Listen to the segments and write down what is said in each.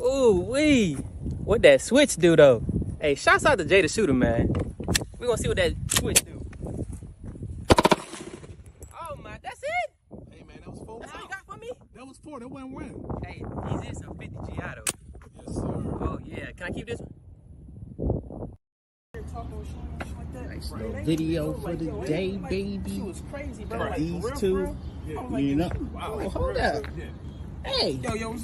Ooh, wee. What that switch do though? Hey, shouts out to Jaytheshooter, man. We gonna see what that switch do. Oh my, that's it? Hey man, that was 4. That's all you got for me? That was 4. That wasn't win. Hey, these is some 50 G Auto. Yes, sir. Oh yeah, can I keep this one? Nice little video for the day, baby. She was crazy, bro. Like, These real, two, you know. Wow. Oh, hold up. Hey, Yo, you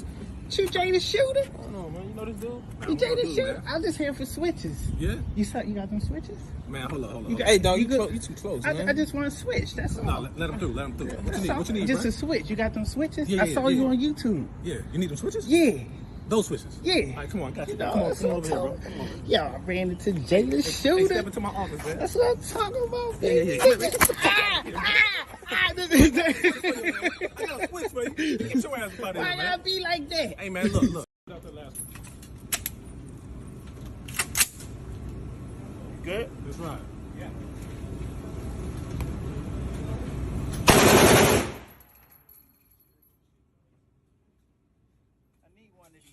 Jaytheshooter? I don't know, man. You know this dude? You Jaytheshooter? I'm just here for switches. Yeah? You got them switches? Man, hold on. Hey, dog, you good? too close, man. I just want to switch. That's all. No, let him through. What you need, Just bro? a switch. You got them switches? Yeah, I saw you on YouTube. Yeah, you need them switches? Yeah. Those switches? Yeah. All right, come on, got you. No, Come on over here, bro. Come on. Yo, I ran into Hey, Jaytheshooter. step into my office, man. That's what I'm talking about, Yeah. baby. I got a switch, man. Get your ass about it, Why man. gotta be like that? Hey, man, look. Out the last one. Good. That's right. Yeah. I need one of these.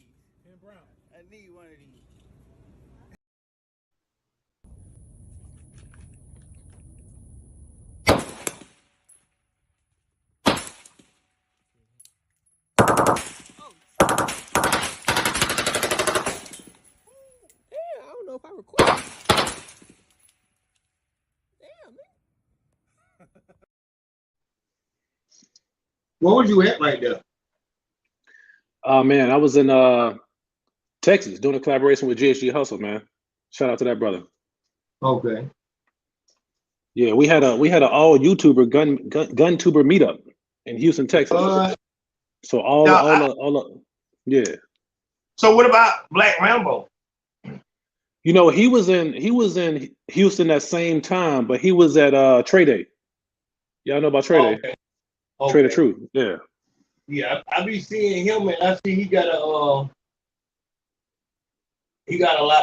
Ken Brown. I need one of these. Damn, I don't know if I recorded. Damn, man. Where was you at right there? Man, I was in Texas doing a collaboration with GSG Hustle, man. Shout out to that brother. Okay. Yeah, we had an all YouTuber gun tuber meetup in Houston, Texas. So all the yeah. So what about Black Rambo? You know, he was in Houston that same time, but he was at Trade Day. Y'all know about Trade Day? Okay. Trade of Truth. Yeah. Yeah, I be seeing him, and I see he got a lot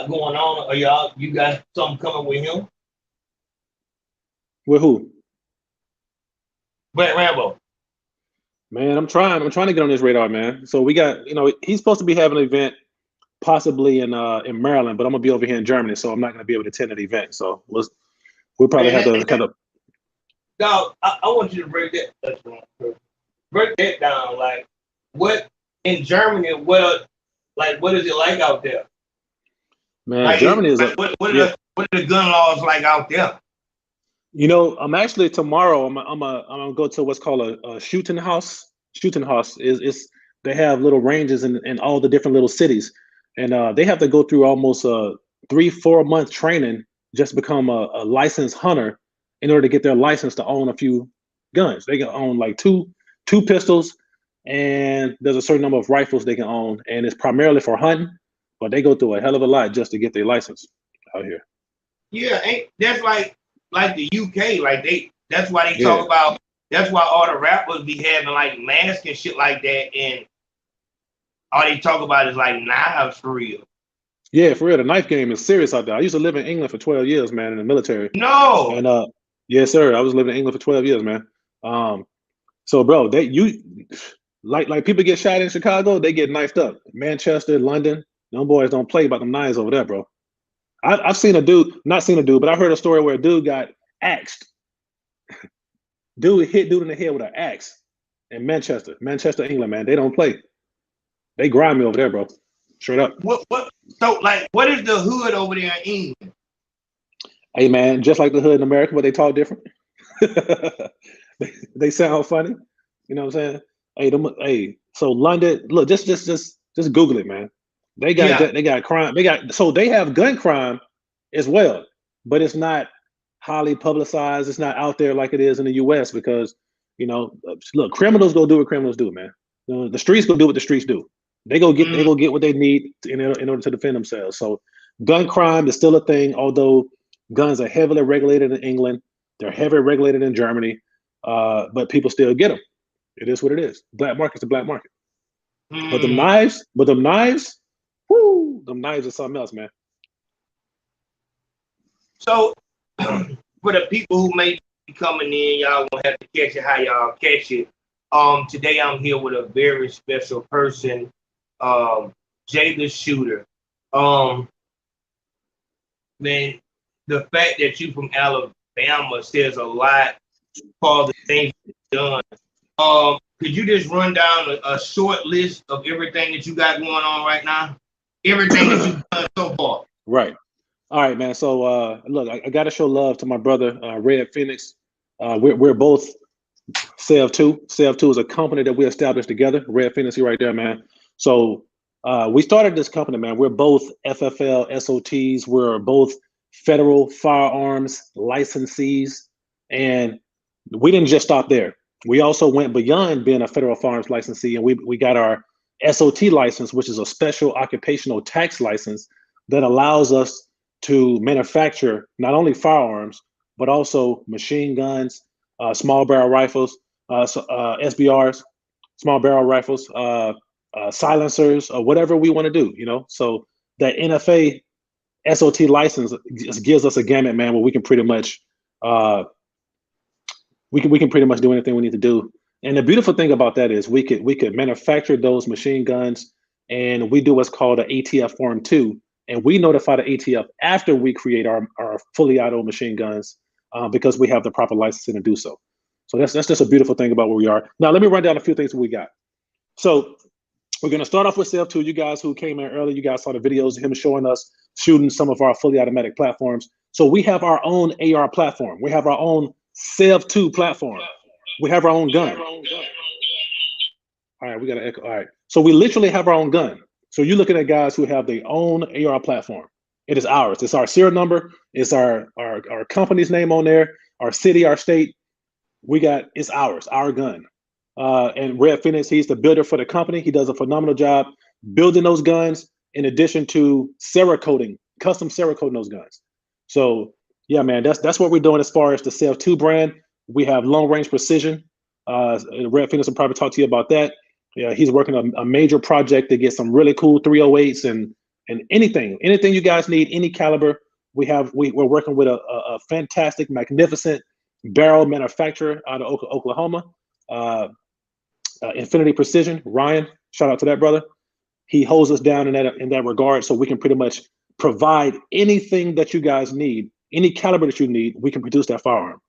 going on. Are you got something coming with him? With who? Black Rambo. Man, I'm trying to get on this radar, man. So we got, he's supposed to be having an event possibly in Maryland, but I'm gonna be over here in Germany, so I'm not gonna be able to attend an event. So we'll probably have to kind of. Dog, I want you to break that down. Like, what in Germany? What is it like out there? Man, like, Germany is what are the gun laws like out there? I'm actually tomorrow. I'm gonna go to what's called a shooting house. Shooting house is they have little ranges in all the different little cities, and they have to go through almost a 3-4 month training just to become a licensed hunter in order to get their license to own a few guns. They can own like two pistols, and there's a certain number of rifles they can own, and it's primarily for hunting, but they go through a hell of a lot just to get their license out here. Yeah, that's like the UK. That's why they talk about. That's why all the rappers be having like masks and shit like that, and all they talk about is like knives for real. Yeah, for real. The knife game is serious out there. I used to live in England for 12 years, man, in the military. No. And yes, sir. I was living in England for 12 years, man. So bro, like people get shot in Chicago, they get knifed up. Manchester, London, them boys don't play about them knives over there, bro. I've seen a dude, not seen a dude, but I heard a story where a dude got axed. Dude hit dude in the head with an axe in Manchester, England, man. They don't play. They grimy over there, bro. Straight up. So like, what is the hood over there in England? Hey man, just like the hood in America, but they talk different. they sound funny. You know what I'm saying? So London, look, just Google it, man. They got crime. They have gun crime as well, but it's not highly publicized. It's not out there like it is in the US because, look, criminals go do what criminals do, man. The streets go do what the streets do. They go get what they need in order to defend themselves. So gun crime is still a thing, although guns are heavily regulated in England. They're heavily regulated in Germany, but people still get them. It is what it is. Black market's the black market. But the knives, whoo, them knives are something else, man. So for the people who may be coming in, y'all gonna have to catch it how y'all catch it. Today I'm here with a very special person. Jaytheshooter. Man, the fact that you from Alabama says a lot for the things you've done. Could you just run down a short list of everything that you got going on right now? Everything that you've done so far. Right. All right, man. So look, I got to show love to my brother, Red Phoenix. We're both SEV II. SEV II is a company that we established together. Red Phoenix, you right there, man. So we started this company, man. We're both FFL SOTs. We're both federal firearms licensees. And we didn't just stop there. We also went beyond being a federal firearms licensee, and we got our SOT license, which is a special occupational tax license that allows us to manufacture not only firearms, but also machine guns, small barrel rifles, SBRs, small barrel rifles, silencers, or whatever we want to do, you know? So that NFA SOT license just gives us a gamut, man, where we can pretty much, we can pretty much do anything we need to do. And the beautiful thing about that is we could manufacture those machine guns, and we do what's called an ATF Form 2. And we notify the ATF after we create our fully auto machine guns because we have the proper licensing to do so. So that's just a beautiful thing about where we are. Now, let me run down a few things that we got. So we're going to start off with SEV II. You guys who came in early, you guys saw the videos of him showing us shooting some of our fully automatic platforms. So we have our own AR platform. We have our own SEV II platform. We have our own gun. All right, we got to echo. All right. So we literally have our own gun. So you're looking at guys who have their own AR platform. It is ours. It's our serial number. It's our company's name on there, our city, our state. It's ours, our gun. And Red Phoenix, he's the builder for the company. He does a phenomenal job building those guns in addition to custom Cerakoting those guns. So yeah, man, that's what we're doing as far as the SEV II brand. We have long range precision. Red Phoenix will probably talk to you about that. Yeah, he's working on a major project to get some really cool 308s and anything you guys need, any caliber. We're working with a fantastic, magnificent barrel manufacturer out of Oklahoma, Infinity Precision. Ryan, shout out to that brother. He holds us down in that regard, so we can pretty much provide anything that you guys need, any caliber that you need. We can produce that firearm.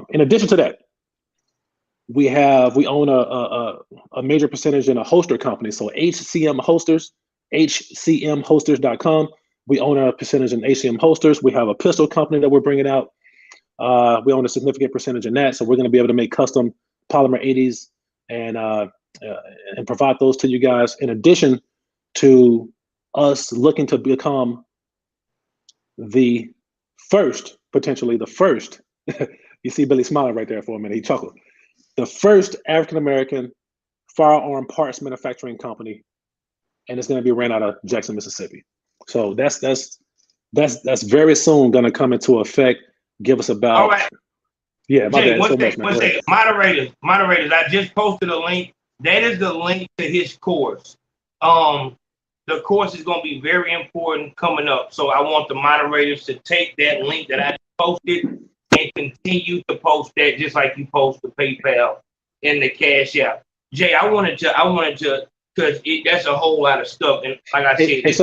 In addition to that, we own a major percentage in a holster company. So HCM Holsters, HCMholsters.com. We own a percentage in HCM Holsters. We have a pistol company that we're bringing out. We own a significant percentage in that. So we're going to be able to make custom polymer 80s and provide those to you guys. In addition to us looking to become potentially the first, you see Billy smiling right there for a minute, he chuckled. The first African-American firearm parts manufacturing company, and it's going to be ran out of Jackson, Mississippi. So that's very soon going to come into effect. Give us about. All right. Yeah, my Jay, bad. One second. Moderators, I just posted a link. That is the link to his course. The course is going to be very important coming up. So I want the moderators to take that link that I posted and continue to post that just like you post the PayPal and the Cash App. Jay, I wanted to, because that's a whole lot of stuff. And like I said,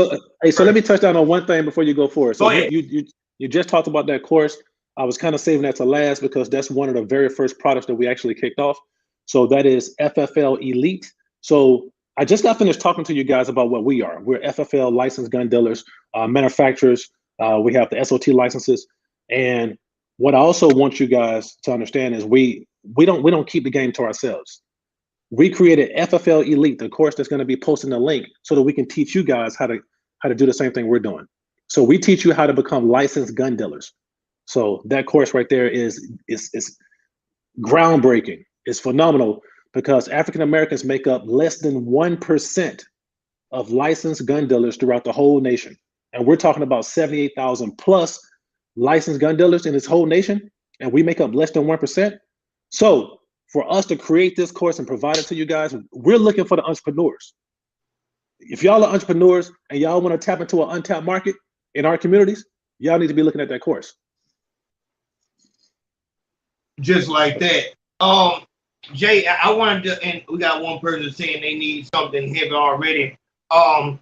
so let me touch down on one thing before you go forward. So you just talked about that course. I was kind of saving that to last because that's one of the very first products that we actually kicked off. So that is FFL Elite. So I just got finished talking to you guys about what we are. We're FFL licensed gun dealers, manufacturers. We have the SOT licenses. And what I also want you guys to understand is we don't keep the game to ourselves. We created FFL Elite, the course that's going to be posting the link so that we can teach you guys how to do the same thing we're doing. So we teach you how to become licensed gun dealers. So that course right there is groundbreaking. It's phenomenal because African Americans make up less than 1% of licensed gun dealers throughout the whole nation. And we're talking about 78,000 plus licensed gun dealers in this whole nation, and we make up less than 1%. So for us to create this course and provide it to you guys, we're looking for the entrepreneurs. If y'all are entrepreneurs and y'all want to tap into an untapped market in our communities, y'all need to be looking at that course. Just like that. Jay, I wanted to, and we got one person saying they need something heavy already. I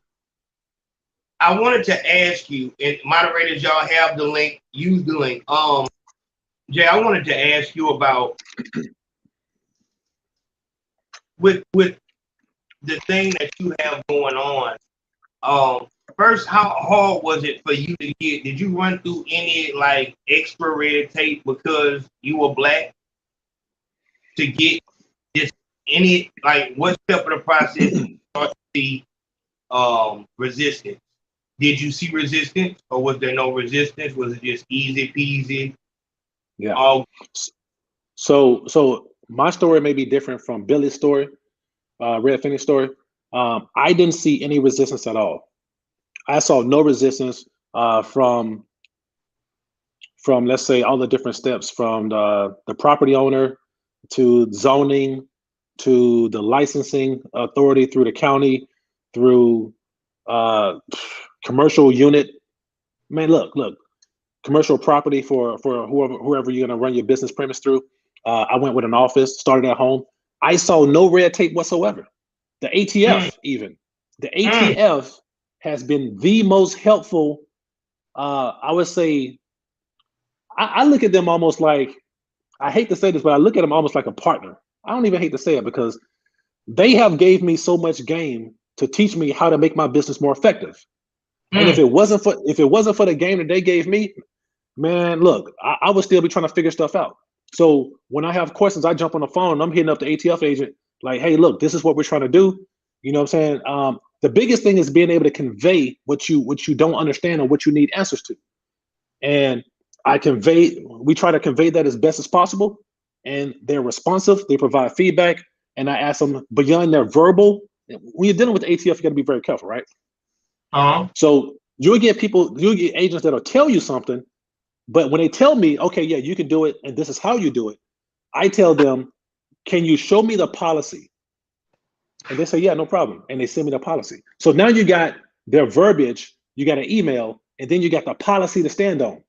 wanted to ask you, and moderators, y'all have the link. Use the link. Jay, I wanted to ask you about with the thing that you have going on. First, how hard was it for you to get? Did you run through any like extra red tape because you were black to get this? Any like what step of the process did you start to see resistance? Did you see resistance, or was there no resistance? Was it just easy peasy? Yeah. So my story may be different from Billy's story, Red Phoenix story. I didn't see any resistance at all. I saw no resistance from let's say all the different steps, from the property owner to zoning to the licensing authority, through the county, through commercial unit. Man, look, commercial property for whoever you're gonna run your business premise through. I went with an office, started at home. I saw no red tape whatsoever. The ATF, even the ATF has been the most helpful. I would say, I look at them almost like, I hate to say this, but I look at them almost like a partner. I don't even hate to say it, because they have gave me so much game to teach me how to make my business more effective. And if it wasn't for the game that they gave me, man, look, I would still be trying to figure stuff out. So when I have questions, I jump on the phone and I'm hitting up the ATF agent like, hey, look, this is what we're trying to do. You know what I'm saying? The biggest thing is being able to convey what you don't understand or what you need answers to. And we try to convey that as best as possible. And they're responsive, they provide feedback. And I ask them beyond their verbal. When you're dealing with the ATF, you got to be very careful, right? So you'll get agents that'll tell you something, but when they tell me, okay, yeah, you can do it, and this is how you do it, I tell them, can you show me the policy? And they say, yeah, no problem. And they send me the policy. So now you got their verbiage, you got an email, and then you got the policy to stand on.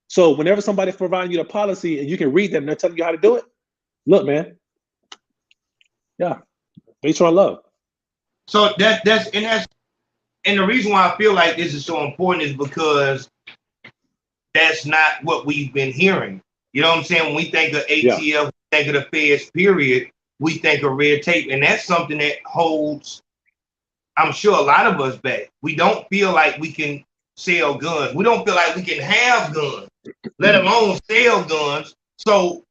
So whenever somebody's providing you the policy and you can read them and they're telling you how to do it, look, man, yeah, they show love. So that's and the reason why I feel like this is so important is because that's not what we've been hearing. You know what I'm saying? When we think of ATF, we think of the feds, period, we think of red tape. And that's something that holds, I'm sure, a lot of us back. We don't feel like we can sell guns. We don't feel like we can have guns, let alone sell guns. So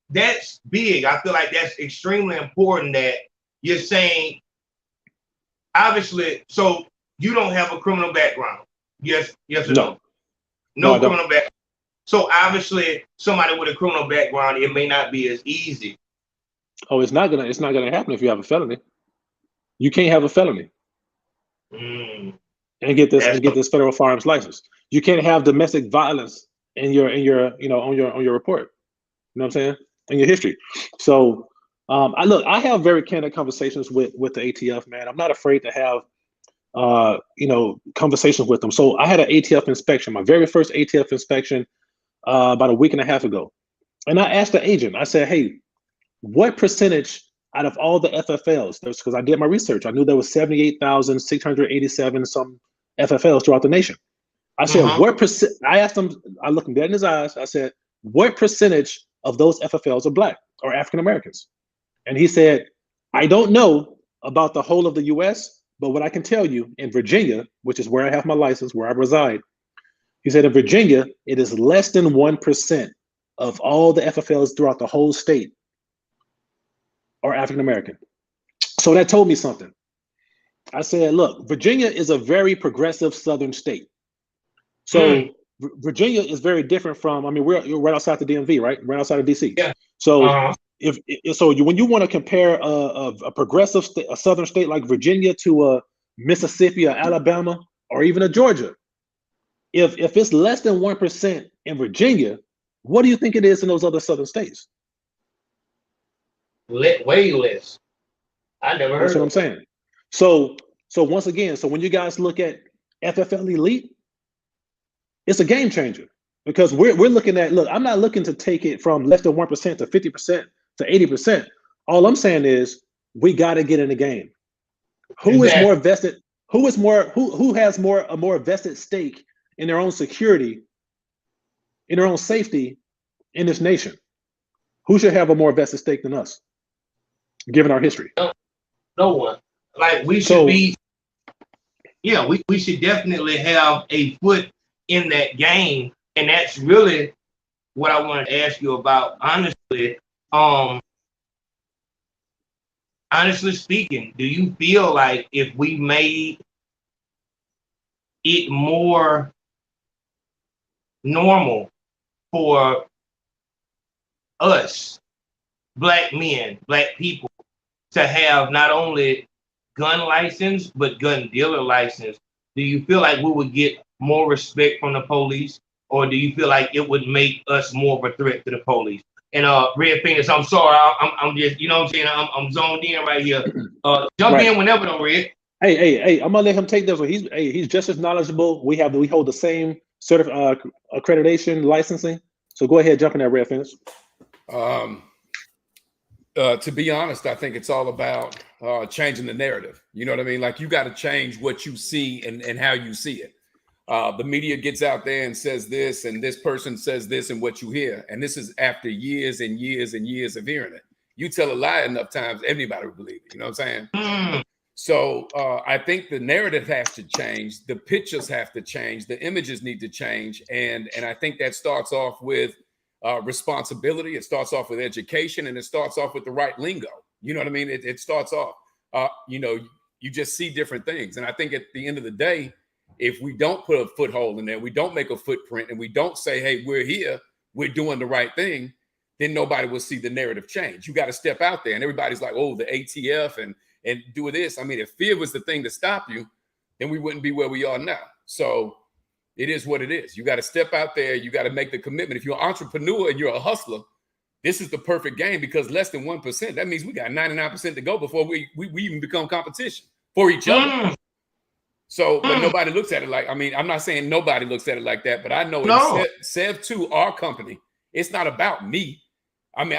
that's big. I feel like that's extremely important that you're saying, obviously, so you don't have a criminal background. Yes or no? No criminal background. So obviously, somebody with a criminal background, it may not be as easy. Oh, it's not gonna happen if you have a felony. You can't have a felony and get this federal firearms license. You can't have domestic violence in your on your report. You know what I'm saying? In your history. So I have very candid conversations with the ATF, man. I'm not afraid to have conversations with them. So I had an ATF inspection, my very first ATF inspection about a week and a half ago. And I asked the agent, I said, hey, what percentage out of all the FFLs, because I did my research, I knew there was 78,687 some FFLs throughout the nation. I said, what percent, I asked him, I looked him dead in his eyes, I said, what percentage of those FFLs are Black or African Americans? And he said, I don't know about the whole of the US, but what I can tell you, in Virginia, which is where I have my license, where I reside, he said in Virginia, it is less than 1% of all the FFLs throughout the whole state are African American. So that told me something. I said, look, Virginia is a very progressive Southern state. So Virginia is very different from, I mean, you're right outside the DMV, right? Right outside of DC. Yeah. So when you want to compare a progressive a Southern state like Virginia to a Mississippi or Alabama or even a Georgia, if it's less than 1% in Virginia, what do you think it is in those other Southern states? Way less. I never heard. That's what I'm saying. So once again, so when you guys look at FFL Elite, it's a game changer, because we're looking at, look, I'm not looking to take it from less than 1% to 50% to 80%. All I'm saying is we got to get in the game. Who is more vested who has a more vested stake in their own security, in their own safety in this nation? Who should have a more vested stake than us, given our history? No one. Like we should be. Yeah, we should definitely have a foot in that game, and that's really what I wanted to ask you about. Honestly speaking, do you feel like if we made it more normal for us, black men, black people, to have not only gun license, but gun dealer license, do you feel like we would get more respect from the police, or do you feel like it would make us more of a threat to the police? And Red Phoenix, I'm sorry, I'm just, you know what I'm saying, I'm zoned in right here. Jump in whenever though, Red. Hey, I'm gonna let him take this one. He's just as knowledgeable. We hold the same accreditation licensing. So go ahead, jump in there, Red Phoenix. To be honest, I think it's all about changing the narrative. You know what I mean? Like, you got to change what you see and how you see it. The media gets out there and says this, and this person says this, and what you hear. And this is after years and years and years of hearing it. You tell a lie enough times, everybody will believe it. You know what I'm saying? So I think the narrative has to change. The pictures have to change. The images need to change. And I think that starts off with responsibility. It starts off with education, and it starts off with the right lingo. You know what I mean? It starts off, you just see different things. And I think at the end of the day, if we don't put a foothold in there, we don't make a footprint, and we don't say, hey, we're here, we're doing the right thing, then nobody will see the narrative change. You got to step out there, and everybody's like, oh, the ATF and do this. I mean, if fear was the thing to stop you, then we wouldn't be where we are now. So it is what it is. You got to step out there. You got to make the commitment. If you're an entrepreneur and you're a hustler, this is the perfect game, because less than 1%, that means we got 99% to go before we even become competition for each other. So, but nobody looks at it like, I mean, I'm not saying nobody looks at it like that, but I know SEV II, our company, it's not about me. I mean,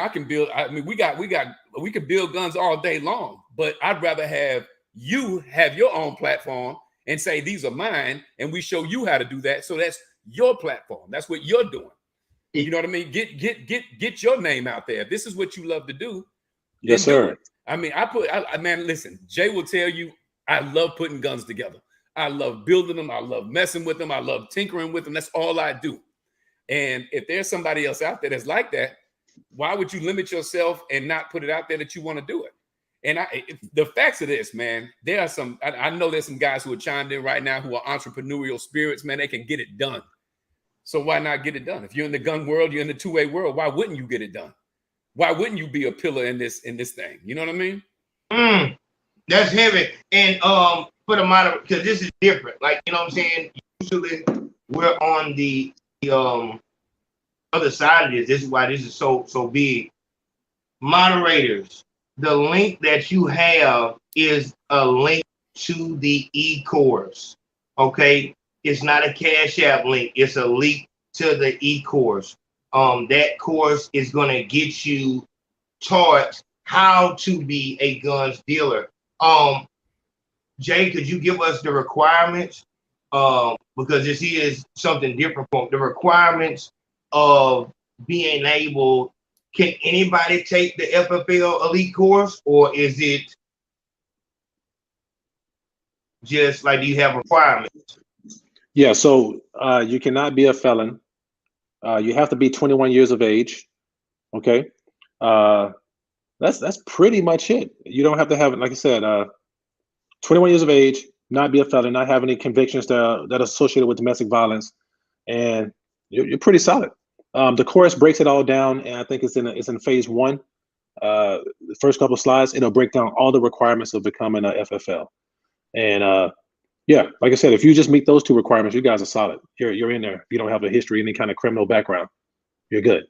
we can build guns all day long, but I'd rather have you have your own platform and say, these are mine, and we show you how to do that. So that's your platform. That's what you're doing. You know what I mean? Get your name out there. If this is what you love to do. Yes, sir. I mean, man, listen, Jay will tell you, I love putting guns together. I love building them. I love messing with them. I love tinkering with them. That's all I do. And if there's somebody else out there that's like that, why would you limit yourself and not put it out there that you want to do it? And the facts of this, man, there are some, I know there's some guys who are chimed in right now who are entrepreneurial spirits, man. They can get it done. So why not get it done? If you're in the gun world, you're in the two-way world, why wouldn't you get it done? Why wouldn't you be a pillar in this thing? You know what I mean? That's heavy. And for the matter, because this is different. Like, you know what I'm saying? Usually we're on the other side of this. This is why this is so big. Moderators, the link that you have is a link to the e-course. Okay, it's not a Cash App link. It's a link to the e-course. That course is going to get you taught how to be a guns dealer. Jay, could you give us the requirements? Because this is something different from the requirements of being able. Can anybody take the FFL Elite course, or is it just like, do you have requirements? Yeah, so you cannot be a felon. You have to be 21 years of age. Okay, that's pretty much it. You don't have to have, like I said, 21 years of age, not be a felon, not have any convictions that are associated with domestic violence, and you're pretty solid. The course breaks it all down, and I think it's in phase 1. The first couple of slides, it'll break down all the requirements of becoming a FFL. And yeah, like I said, if you just meet those 2 requirements, you guys are solid. You're in there. If you don't have a history, any kind of criminal background, you're good.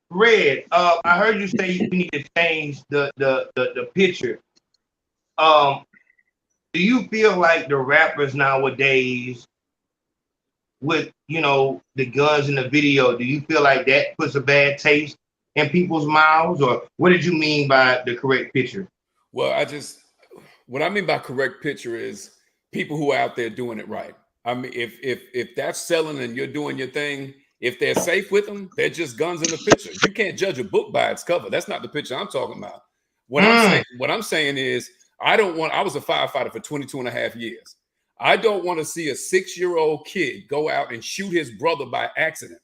Red, I heard you say you need to change the picture. Do you feel like the rappers nowadays, with, you know, the guns in the video, do you feel like that puts a bad taste in people's mouths, or what did you mean by the correct picture? Well, what I mean by correct picture is people who are out there doing it right. I mean, if that's selling and you're doing your thing, if they're safe with them, they're just guns in the picture. You can't judge a book by its cover. That's not the picture I'm talking about. What I'm saying is, I was a firefighter for 22 and a half years. I don't want to see a 6-year-old kid go out and shoot his brother by accident.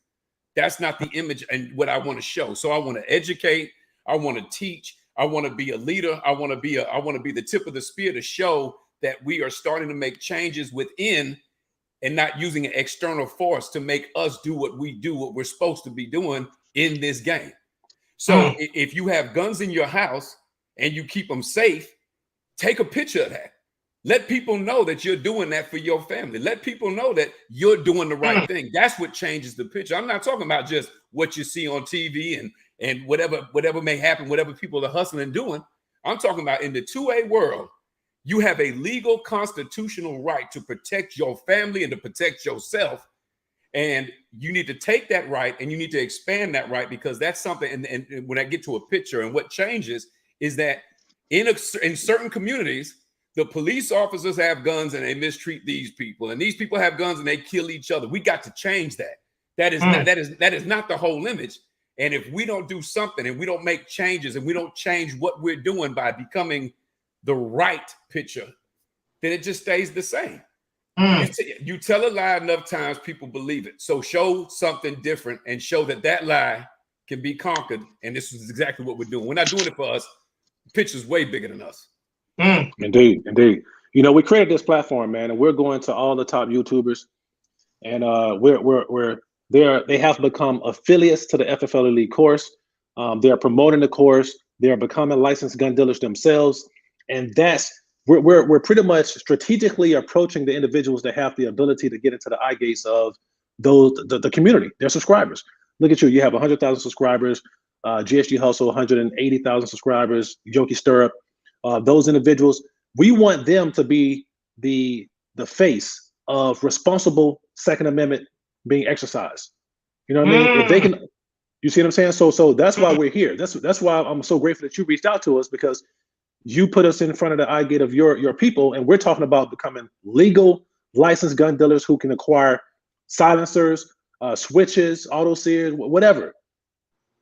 That's not the image and what I want to show. So I want to educate. I want to teach. I want to be a leader. I want to be the tip of the spear to show that we are starting to make changes within and not using an external force to make us do what we're supposed to be doing in this game. So if you have guns in your house and you keep them safe, take a picture of that. Let people know that you're doing that for your family. Let people know that you're doing the right thing. That's what changes the picture. I'm not talking about just what you see on TV and whatever may happen, whatever people are hustling and doing. I'm talking about in the 2A world, you have a legal constitutional right to protect your family and to protect yourself. And you need to take that right and you need to expand that right, because that's something. And when I get to a picture, and what changes is that in certain communities, the police officers have guns and they mistreat these people, and these people have guns and they kill each other. We got to change that. That is not the whole image. And if we don't do something and we don't make changes and we don't change what we're doing by becoming the right picture, then it just stays the same. You tell a lie enough times, people believe it. So show something different and show that lie can be conquered. And this is exactly what we're doing. We're not doing it for us. The picture's way bigger than us. Indeed. You know, we created this platform, man, and we're going to all the top YouTubers, and they have become affiliates to the FFL Elite course. They're promoting the course. They're becoming licensed gun dealers themselves, and we're pretty much strategically approaching the individuals that have the ability to get into the eye gates of the community, their subscribers. Look at you. You have 100,000 subscribers. GSG Hustle, 180,000 subscribers. Yoki Stirrup. Those individuals, we want them to be the face of responsible Second Amendment being exercised. You know what I mean? If they can, you see what I'm saying? So that's why we're here. That's why I'm so grateful that you reached out to us, because you put us in front of the eye gate of your people, and we're talking about becoming legal licensed gun dealers who can acquire silencers, switches, auto sears, whatever.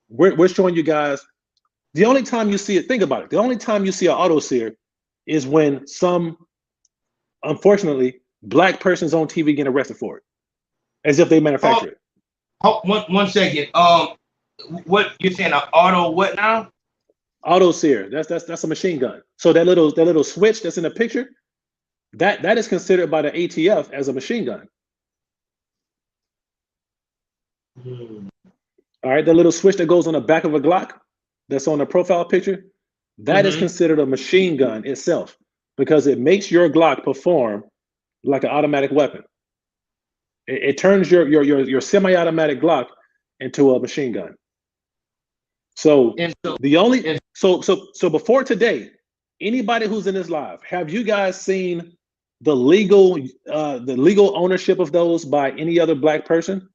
We're showing you guys. The only time you see it, think about it. The only time you see an auto sear is when some, unfortunately, black person's on TV getting arrested for it, as if they manufacture it. One second. What you're saying? An auto what now? Auto sear. That's a machine gun. So that little switch that's in the picture, that is considered by the ATF as a machine gun. All right, the little switch that goes on the back of a Glock, that's on the profile picture, that is considered a machine gun itself, because it makes your Glock perform like an automatic weapon. It turns your semi-automatic Glock into a machine gun. So so before today, anybody who's in this live, have you guys seen the legal ownership of those by any other black person,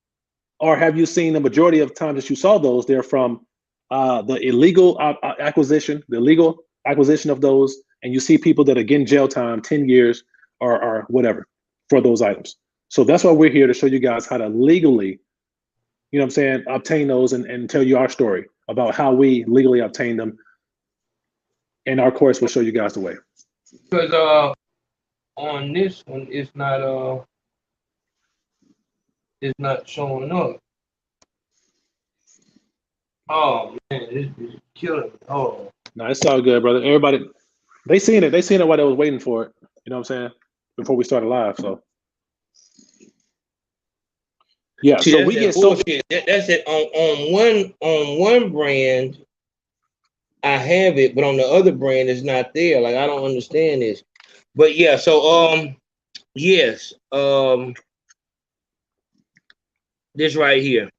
or have you seen the majority of times that you saw those, they're from the illegal acquisition, the legal acquisition of those, and you see people that are getting jail time, 10 years or whatever for those items. So that's why we're here, to show you guys how to legally, you know what I'm saying, obtain those and tell you our story about how we legally obtain them. And our course will show you guys the way. Because on this one, it's not showing up. Oh man, this is killing me. Oh. No, it's all good, brother. Everybody, they seen it while they was waiting for it. You know what I'm saying? Before we started live, so. Yeah, see, so we get so that's it. On one brand, I have it, but on the other brand, it's not there. Like, I don't understand this. But yeah, so yes, this right here.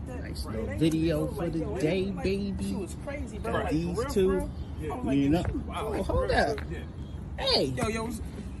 Nice little video for the day, baby. These two, you know. Oh, hold up. Hey.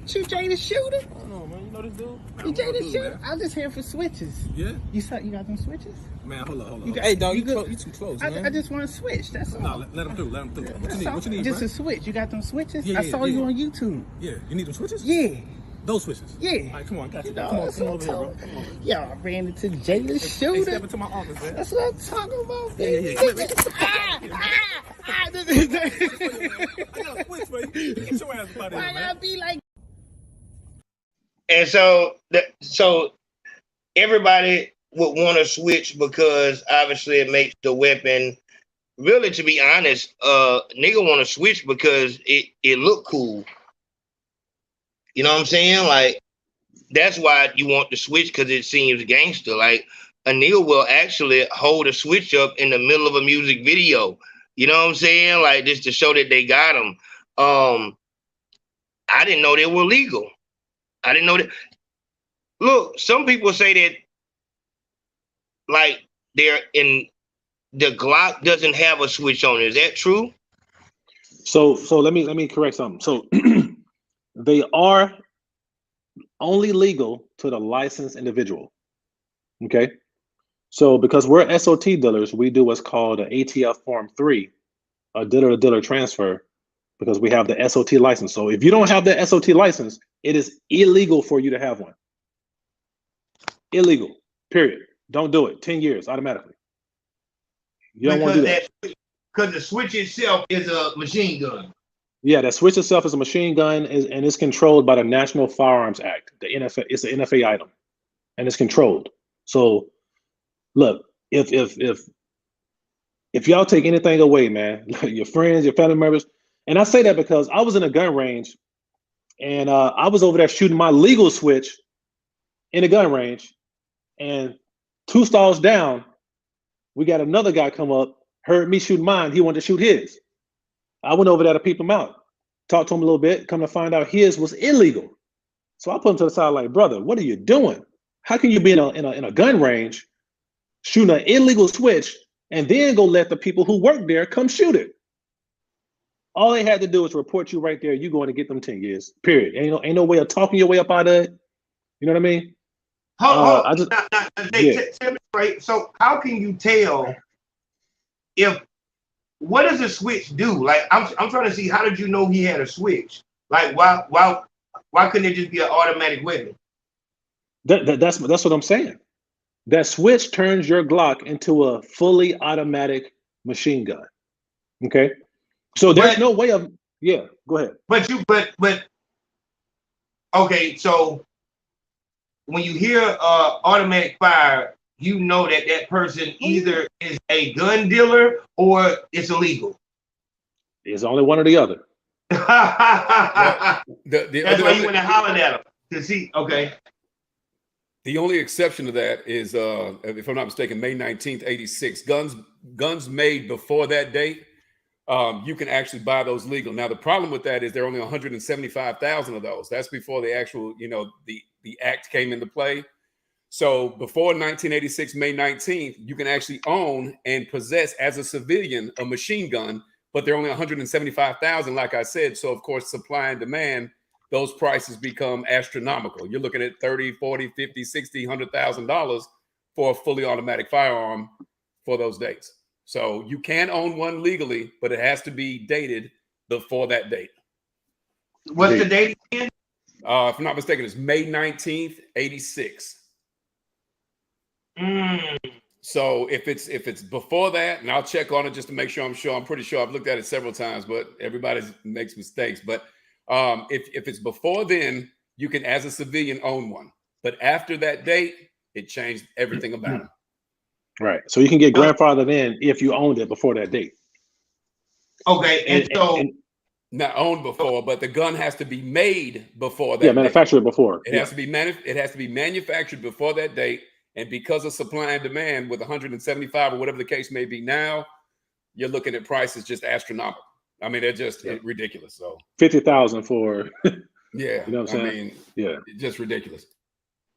You Jaytheshooter? I don't know, man. You know this dude? You Jaytheshooter? I'm just here for switches. Yeah? You got them switches? Man, hold on. Hey, dog, you too close, man. I just want to switch. That's all. No, let him through. What you need, Just bro? a switch. You got them switches? Yeah, I saw you on YouTube. Yeah, you need them switches? Yeah. Those switches? Yeah. All right, come on, got you. know, Come over that's here, what bro. I'm Come on over here. Yo, I ran into Hey, Jaytheshooter. step into my office, man. That's what I'm talking about, Yeah. baby. I got a switch for you. Get your ass about Why here, man. gotta be like? And so everybody would want to switch because obviously it makes the weapon. Really, to be honest, nigga want to switch because it look cool. You know what I'm saying? Like, that's why you want to switch, because it seems gangster. Like, a nigga will actually hold a switch up in the middle of a music video. You know what I'm saying? Like, just to show that they got them. I didn't know they were legal. I didn't know that. Look, some people say that, like, they're in the Glock doesn't have a switch on it. Is that true? So let me correct something. So they are only legal to the licensed individual. Okay. So because we're SOT dealers, we do what's called an ATF Form 3, a dealer-to-dealer transfer, because we have the SOT license. So if you don't have the SOT license, it is illegal for you to have one. Illegal, period. Don't do it. 10 years automatically. You don't want to do that. Because the switch itself is a machine gun. Yeah, that switch itself is a machine gun, and it's controlled by the National Firearms Act. The NFA, it's an NFA item, and it's controlled. So, look, if y'all take anything away, man, your friends, your family members, and I say that because I was in a gun range, and I was over there shooting my legal switch in a gun range, and 2 stalls down, we got another guy come up, heard me shoot mine, he wanted to shoot his. I went over there to peep him out, talked to him a little bit, come to find out his was illegal. So I put him to the side like, brother, what are you doing? How can you be in a gun range shooting an illegal switch and then go let the people who work there come shoot it? All they had to do is report you right there. You're going to get them 10 years, period. Ain't no way of talking your way up out of it. You know what I mean? So how can you tell what does a switch do? Like, I'm trying to see, how did you know he had a switch? Like, why couldn't it just be an automatic weapon? That's what I'm saying. That switch turns your Glock into a fully automatic machine gun. Okay, so there's no way of Go ahead. But okay, so when you hear automatic fire, you know that person either is a gun dealer or it's illegal. It's only one or the other. That's why you went and hollered at him to see. Okay. The only exception to that is, if I'm not mistaken, May 19th, 86. Guns made before that date, you can actually buy those legal. Now, the problem with that is there are only 175,000 of those. That's before the actual, the act came into play. So before 1986, May 19th, you can actually own and possess as a civilian a machine gun, but there are only 175,000, like I said. So, of course, supply and demand, those prices become astronomical. You're looking at $30, $40, $50, $60, $100,000 for a fully automatic firearm for those dates. So you can own one legally, but it has to be dated before that date. What's the date again? If I'm not mistaken, it's May 19th, 86. So if it's before that, and I'll check on it just to make sure I'm pretty sure I've looked at it several times, but everybody makes mistakes. But if it's before then, you can, as a civilian, own one. But after that date, it changed everything about it. Right. So you can get grandfathered in if you owned it before that date. Okay. And not owned before, but the gun has to be made before that. Yeah, manufactured before. It has to be manufactured before that date. And because of supply and demand, with 175 or whatever the case may be now, you're looking at prices just astronomical. I mean, they're just ridiculous. So 50,000 for yeah, you know what I'm saying? Just ridiculous.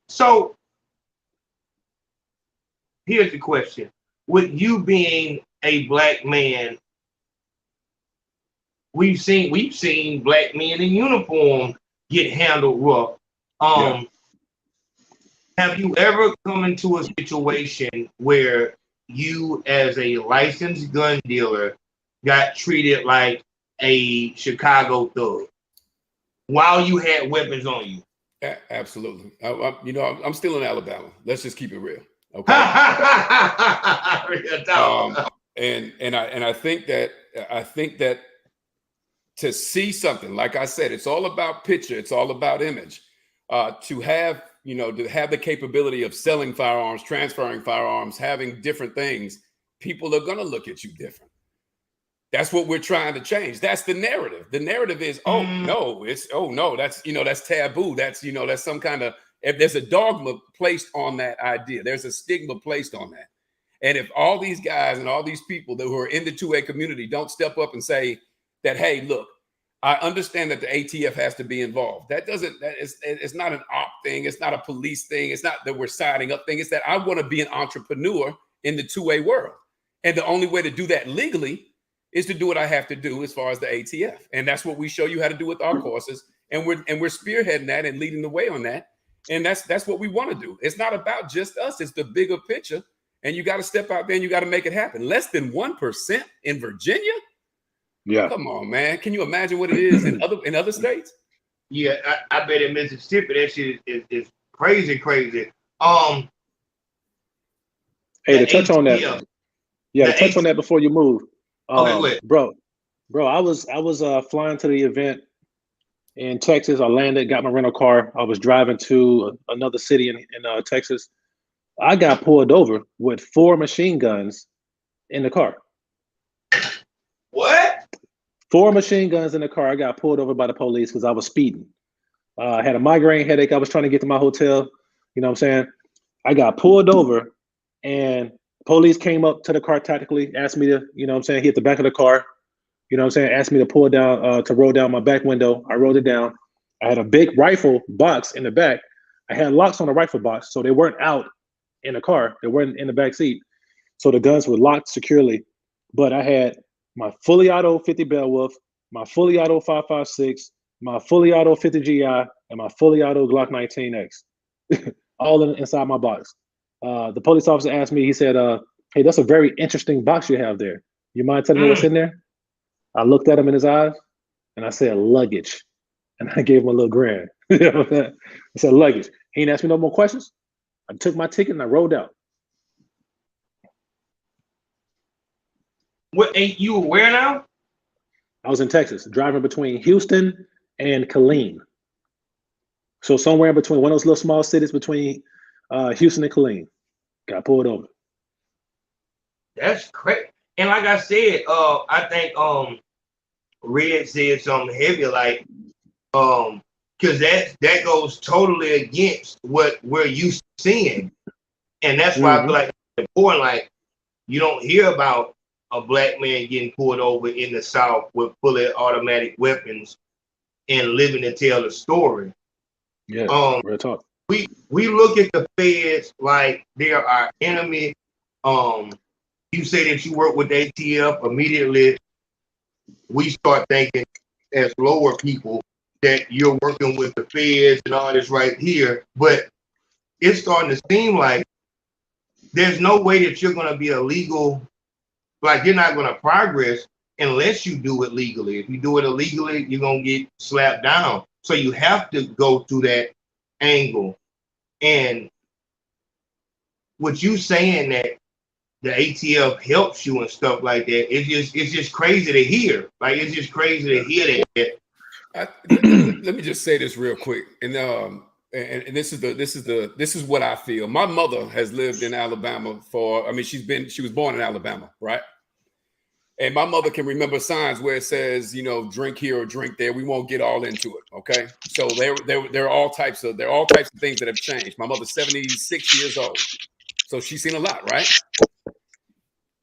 So here's the question: with you being a black man, we've seen black men in uniform get handled rough. Have you ever come into a situation where you, as a licensed gun dealer, got treated like a Chicago thug while you had weapons on you? Absolutely. I'm still in Alabama. Let's just keep it real. Okay. And I think that to see something, like I said, it's all about picture, it's all about image. To have the capability of selling firearms, transferring firearms, having different things, people are gonna look at you different. That's what we're trying to change. That's the narrative. The narrative is, that's taboo. That's some kind of, if there's a dogma placed on that idea, there's a stigma placed on that. And if all these guys and all these people who are in the 2A community don't step up and say that, hey, look, I understand that the ATF has to be involved. It's not an op thing. It's not a police thing. It's not that we're signing up thing. It's that I want to be an entrepreneur in the 2A world. And the only way to do that legally is to do what I have to do as far as the ATF. And that's what we show you how to do with our courses. And we're spearheading that and leading the way on that. And that's what we want to do. It's not about just us. It's the bigger picture. And you got to step out there and you got to make it happen. Less than 1% in Virginia? Yeah. Come on, man. Can you imagine what it is in other states? Yeah, I bet in Mississippi that shit is crazy. Hey, to touch on that. Yeah, to touch on that before you move. Okay, bro, I was flying to the event in Texas. I landed, got my rental car. I was driving to another city in Texas. I got pulled over with 4 machine guns in the car. What? 4 machine guns in the car. I got pulled over by the police because I was speeding. I had a migraine headache. I was trying to get to my hotel. You know what I'm saying? I got pulled over and police came up to the car tactically, asked me to, you know what I'm saying, hit the back of the car. You know what I'm saying? Asked me to pull down, to roll down my back window. I rolled it down. I had a big rifle box in the back. I had locks on the rifle box, so they weren't out in the car. They weren't in the back seat. So the guns were locked securely. But I had my fully auto 50 Beowulf, my fully auto 5.56, my fully auto 50 GI, and my fully auto Glock 19X, all inside my box. The police officer asked me, he said, hey, that's a very interesting box you have there. You mind telling me what's in there? I looked at him in his eyes and I said, luggage. And I gave him a little grin. I said, luggage. He didn't ask me no more questions. I took my ticket and I rolled out. What, ain't you where now? I was in Texas, driving between Houston and Killeen. So somewhere in between, one of those little small cities between Houston and Killeen. Got pulled over. That's crazy. And like I said, I think Red said something heavy, like because that goes totally against what we're used to seeing. And that's why I feel like it's important. Like, you don't hear about a black man getting pulled over in the South with fully automatic weapons and living to tell the story. Yeah, real talk. We look at the feds like they're our enemy. You say that you work with ATF, immediately we start thinking as lower people that you're working with the feds and all this right here. But it's starting to seem like there's no way that you're going to be a legal, like you're not going to progress unless you do it legally. If you do it illegally, you're going to get slapped down. So you have to go through that angle. And with you saying that the ATF helps you and stuff like that, it's just crazy to hear. Like, it's just crazy to hear that. Let me just say this real quick, and this is what I feel. My mother has lived in Alabama she was born in Alabama, right? And my mother can remember signs where it says, drink here or drink there. We won't get all into it, okay? So there are all types of things that have changed. My mother's 76 years old, so she's seen a lot, right?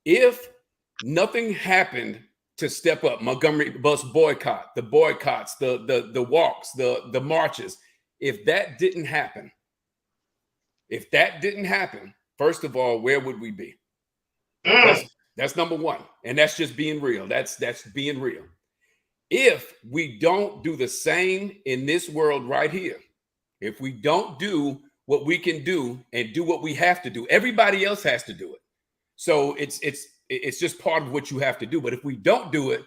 If nothing happened to step up, Montgomery bus boycott, the boycotts, the walks, the marches, if that didn't happen, first of all, where would we be? That's number one. And that's just being real. That's being real. If we don't do the same in this world right here, if we don't do what we can do and do what we have to do, everybody else has to do it. So it's just part of what you have to do. But if we don't do it,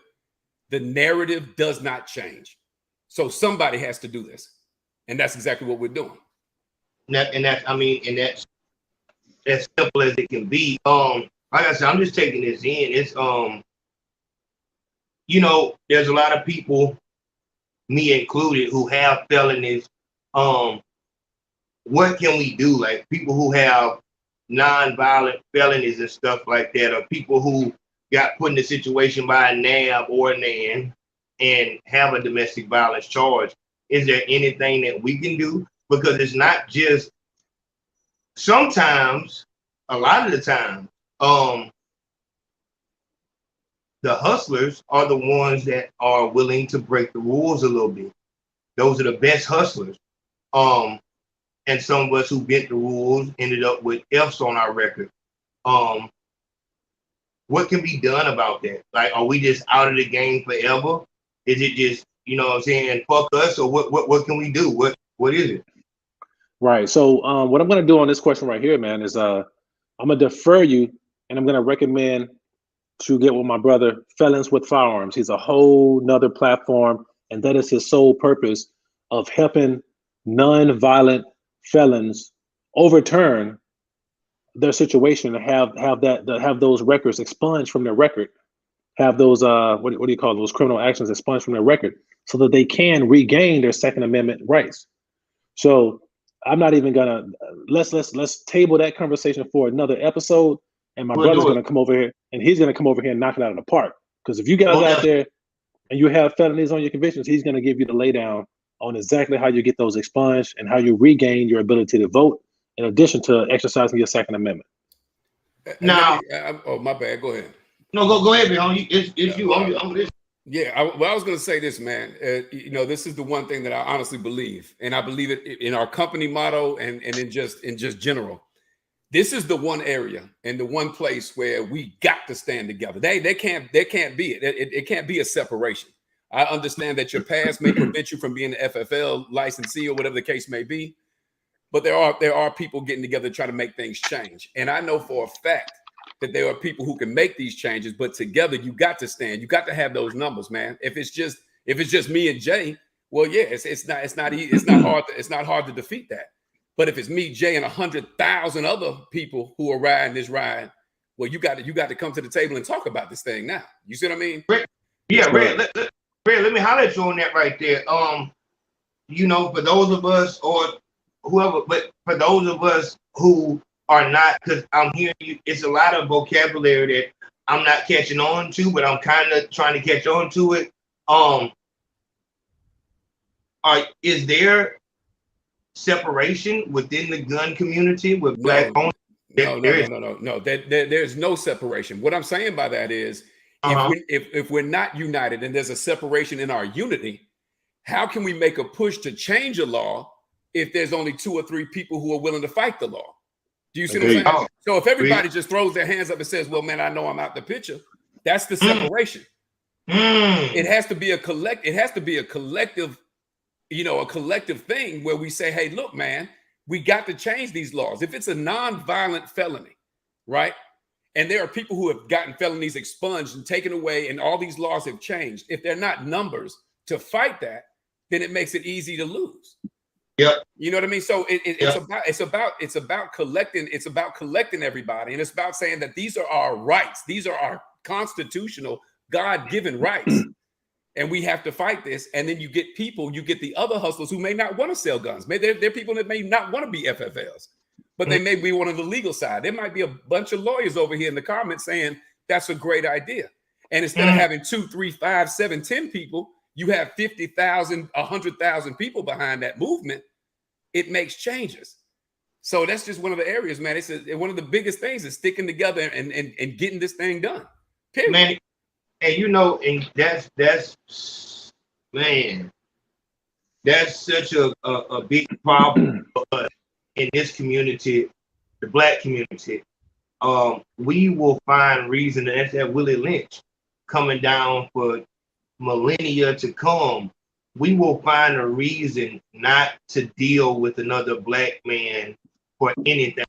the narrative does not change. So somebody has to do this. And that's exactly what we're doing. That's as simple as it can be. Like I said, I'm just taking this in. It's there's a lot of people, me included, who have felonies. What can we do? Like people who have non-violent felonies and stuff like that, or people who got put in a situation by a NAB or a NAN and have a domestic violence charge. Is there anything that we can do? Because it's not just sometimes, a lot of the time, the hustlers are the ones that are willing to break the rules a little bit. Those are the best hustlers. And some of us who bent the rules ended up with F's on our record. What can be done about that? Like, are we just out of the game forever? Is it just, fuck us, or what can we do? What is it? Right. So what I'm going to do on this question right here, man, is I'm going to defer you, and I'm going to recommend to get with my brother, Felons with Firearms. He's a whole nother platform, and that is his sole purpose of helping non-violent felons overturn their situation and have those records expunged from their record, have those what do you call those criminal actions expunged from their record, so that they can regain their Second Amendment rights. So I'm not even gonna let's table that conversation for another episode. And my brother's gonna come over here, and he's gonna come over here and knock it out of the park. Because if you guys out there and you have felonies on your convictions, he's gonna give you the laydown on exactly how you get those expunged and how you regain your ability to vote, in addition to exercising your Second Amendment. Now, oh, my bad. Go ahead. No, go ahead, man. It's you. I'm listening. Yeah, I was going to say this, man. This is the one thing that I honestly believe, and I believe it in our company motto and in just general. This is the one area and the one place where we got to stand together. There can't be it. It can't be a separation. I understand that your past may prevent you from being an FFL licensee or whatever the case may be, but there are people getting together trying to make things change. And I know for a fact that there are people who can make these changes, but together you got to stand. You got to have those numbers, man. If it's just me and Jay, well, yeah, it's not hard to defeat that. But if it's me, Jay, and 100,000 other people who are riding this ride, well, you got to come to the table and talk about this thing now. You see what I mean? Yeah, Red. Let me holler at you on that right there. For those of us or whoever, but for those of us who are not, because I'm hearing you, it's a lot of vocabulary that I'm not catching on to, but I'm kind of trying to catch on to it. Is there separation within the gun community with black owners? No. There's no separation. What I'm saying by that is, if we're not united and there's a separation in our unity, how can we make a push to change a law if there's only 2 or 3 people who are willing to fight the law? Do you see what I'm saying? So if everybody just throws their hands up and says, well, man, I know I'm out the picture, that's the separation. It has to be a collective, a collective thing where we say, hey, look, man, we got to change these laws. If it's a non-violent felony, right? And there are people who have gotten felonies expunged and taken away, and all these laws have changed. If they're not numbers to fight that, then it makes it easy to lose. Yep. You know what I mean? So it's about collecting everybody, and it's about saying that these are our rights. These are our constitutional, God-given rights. And we have to fight this. And then you get the other hustlers who may not want to sell guns. Maybe they're people that may not want to be FFLs, but they may be one of the legal side. There might be a bunch of lawyers over here in the comments saying that's a great idea. And instead of having 2, 3, 5, 7, 10 people, you have 50,000, 100,000 people behind that movement. It makes changes. So that's just one of the areas, man. It's one of the biggest things is sticking together and getting this thing done. Period. Man, and that's such a big problem for us in this community, the black community. We will find reason, and that's that Willie Lynch coming down for millennia to come, we will find a reason not to deal with another black man for anything.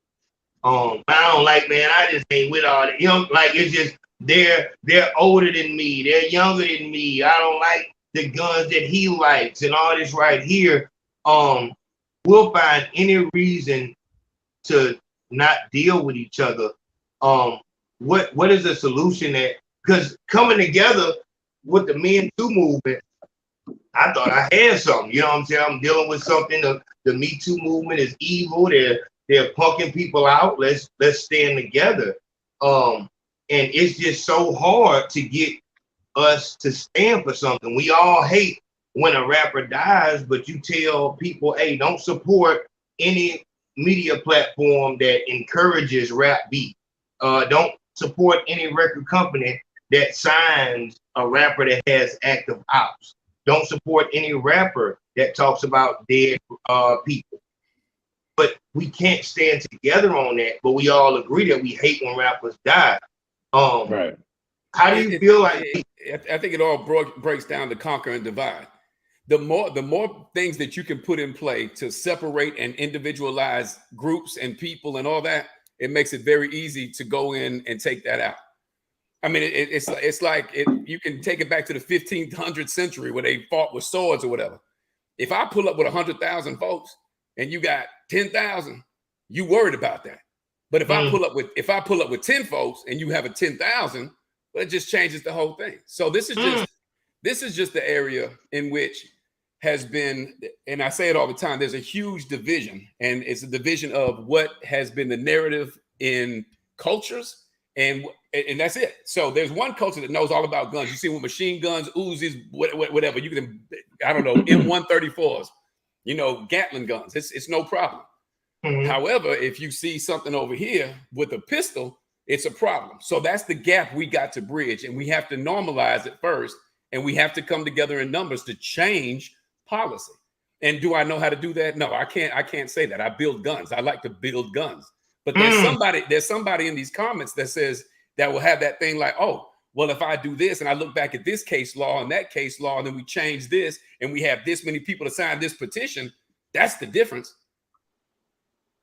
I don't like, man, I just ain't with all that. You know, like it's just they're older than me, they're younger than me. I don't like the guns that he likes and all this right here. We'll find any reason to not deal with each other. What is the solution that, because coming together with the Men Too movement, I thought I had something. You know what I'm saying? I'm dealing with something. The Me Too movement is evil. They're punking people out. Let's stand together. And it's just so hard to get us to stand for something. We all hate when a rapper dies, but you tell people, hey, don't support any media platform that encourages rap beat. Don't support any record company that signs a rapper that has active ops. Don't support any rapper that talks about dead people. But we can't stand together on that. But we all agree that we hate when rappers die. Right. How do you feel like? I think it all breaks down to conquer and divide. The more things that you can put in play to separate and individualize groups and people and all that, it makes it very easy to go in and take that out. I mean, it's like you can take it back to the 1500th century where they fought with swords or whatever. If I pull up with 100,000 folks and you got 10,000, you worried about that. But if I pull up with 10 folks and you have a 10,000, well, it just changes the whole thing. So this is just the area in which has been, and I say it all the time, there's a huge division, and it's a division of what has been the narrative in cultures, and that's it. So there's one culture that knows all about guns. You see with machine guns, Uzis, whatever, you can, I don't know, M134s, you know, Gatling guns. It's no problem. Mm-hmm. However, if you see something over here with a pistol, it's a problem. So that's the gap we got to bridge, and we have to normalize it first, and we have to come together in numbers to change policy. And do I know how to do that? No, I can't say that. I build guns. I like to build guns. But there's somebody in these comments that says that will have that thing like, oh, well, if I do this and I look back at this case law and that case law, and then we change this and we have this many people to sign this petition, that's the difference.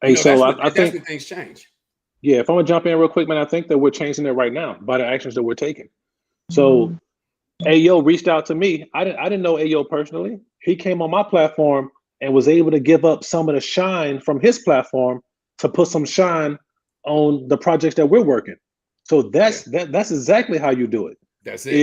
Hey, so I that's think when things change. Yeah, if I'm gonna jump in real quick, man, I think that we're changing it right now by the actions that we're taking. So Ayo reached out to me. I didn't know Ayo personally. He came on my platform and was able to give up some of the shine from his platform to put some shine on the projects that we're working. So that's exactly how you do it. That's it.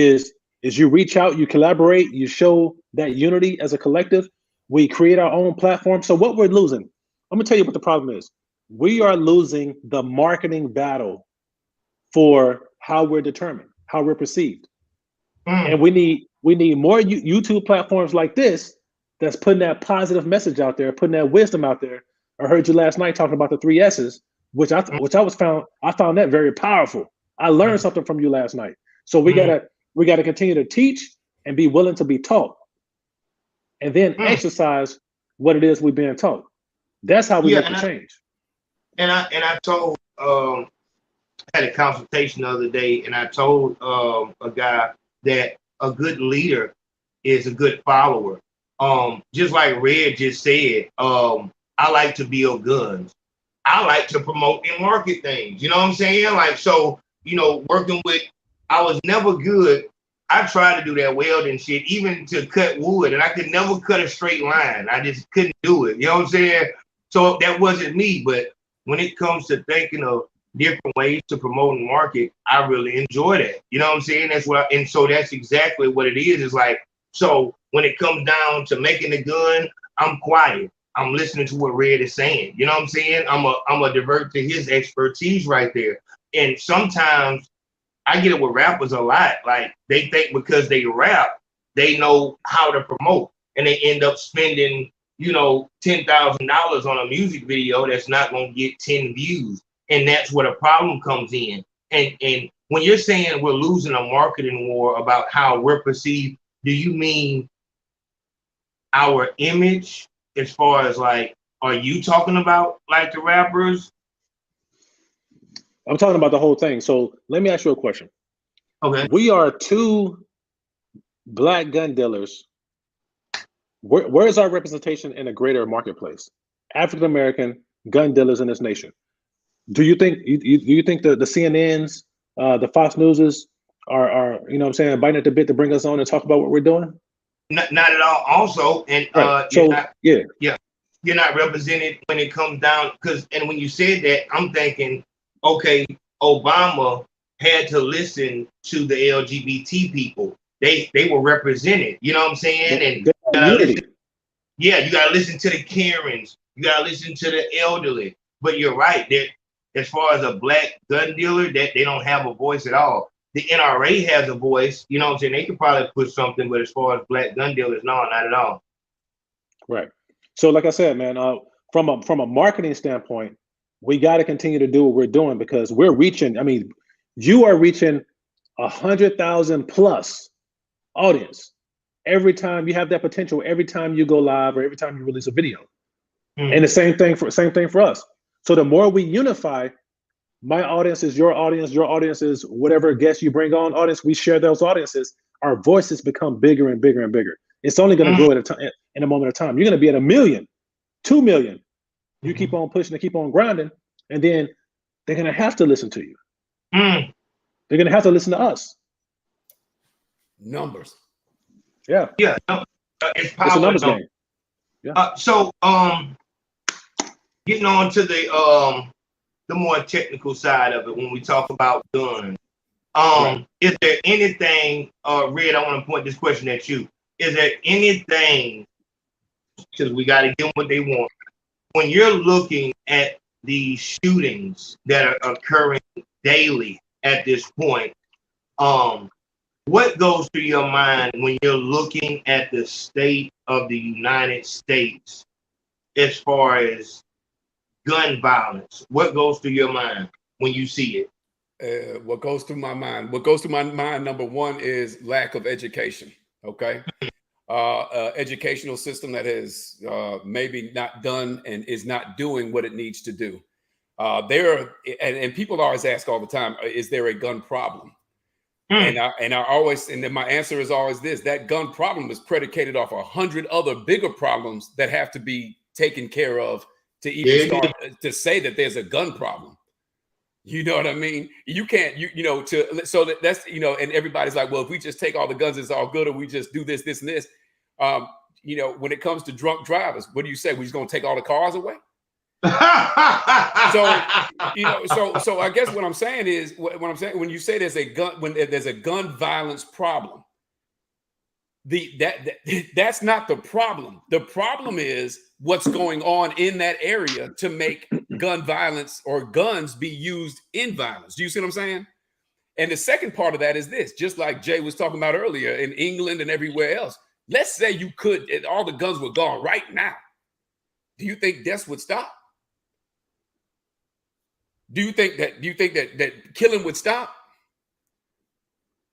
Is you reach out, you collaborate, you show that unity as a collective. We create our own platform. So what we're losing, I'm gonna tell you what the problem is. We are losing the marketing battle for how we're determined, how we're perceived. And we need more YouTube platforms like this that's putting that positive message out there, putting that wisdom out there. I heard you last night talking about the 3 S's, which I found that very powerful. I learned something from you last night. So we gotta continue to teach and be willing to be taught, and then exercise what it is we're being taught. That's how we make the change. And I told I had a consultation the other day, and I told a guy that a good leader is a good follower. Just like Red just said, I like to build guns. I like to promote and market things. You know what I'm saying? Like, so, you know, working with, I was never good. I tried to do that welding shit, even to cut wood, and I could never cut a straight line. I just couldn't do it. You know what I'm saying? So that wasn't me. But when it comes to thinking of different ways to promote and market, I really enjoy that. You know what I'm saying? And so that's exactly what it is. It's like, so when it comes down to making the gun, I'm quiet. I'm listening to what Red is saying. You know what I'm saying? I'm a divert to his expertise right there. And sometimes I get it with rappers a lot. Like, they think because they rap, they know how to promote, and they end up spending, you know, $10,000 on a music video that's not going to get 10 views. And that's where the problem comes in. And when you're saying we're losing a marketing war about how we're perceived, do you mean our image as far as, like, are you talking about like the rappers? I'm talking about the whole thing. So let me ask you a question. Okay. We are two black gun dealers, where is our representation in a greater marketplace? African American gun dealers in this nation. Do you think you think the CNNs, the Fox Newses are you know what I'm saying, biting at the bit to bring us on and talk about what we're doing? Not at all. Also, and right. you're not, you're not represented when it comes down, because, and when you said that, I'm thinking, okay, Obama had to listen to the LGBT people. They were represented. You know what I'm saying? And you gotta listen to the Karens. You gotta listen to the elderly. But you're right, that as far as a black gun dealer, that they don't have a voice at all. The NRA has a voice, you know what I'm saying? They could probably put something, but as far as black gun dealers, no, not at all. Right. So like I said, man, from a marketing standpoint, we got to continue to do what we're doing, because we're reaching, I mean, you are reaching 100,000 plus audience every time you have that potential, every time you go live or every time you release a video. And the same thing for us. So the more we unify, my audience is your audience is whatever guests you bring on audience, we share those audiences, our voices become bigger and bigger and bigger. It's only going to grow at a time, in a moment of time. You're going to be at 1 million, 2 million. You keep on pushing and keep on grinding, and then they're going to have to listen to you. They're going to have to listen to us. Numbers. Yeah. Yeah. It's power. It's a numbers game. Yeah. So getting on to the more technical side of it, when we talk about guns, is there anything, Red, I want to point this question at you. Is there anything, because we got to give them what they want, when you're looking at the shootings that are occurring daily at this point, what goes through your mind when you're looking at the state of the United States as far as gun violence? What goes through your mind when you see it? What goes through my mind? What goes through my mind, number one, is lack of education. Okay. Educational system that has maybe not done and is not doing what it needs to do. And people always ask all the time, is there a gun problem? And then my answer is always this: that gun problem is predicated off 100 other bigger problems that have to be taken care of to even start to say that there's a gun problem. You know what I mean? You can't, that's, and everybody's like, well, if we just take all the guns, it's all good, or we just do this, this, and this. When it comes to drunk drivers, what do you say? We're just gonna take all the cars away? So I guess what I'm saying is, when you say there's a gun, when there's a gun violence problem, that's not the problem. The problem is what's going on in that area to make gun violence or guns be used in violence. Do you see what I'm saying? And the second part of that is this: just like Jay was talking about earlier, in England and everywhere else, let's say you could, all the guns were gone right now. Do you think deaths would stop? Do you think that killing would stop?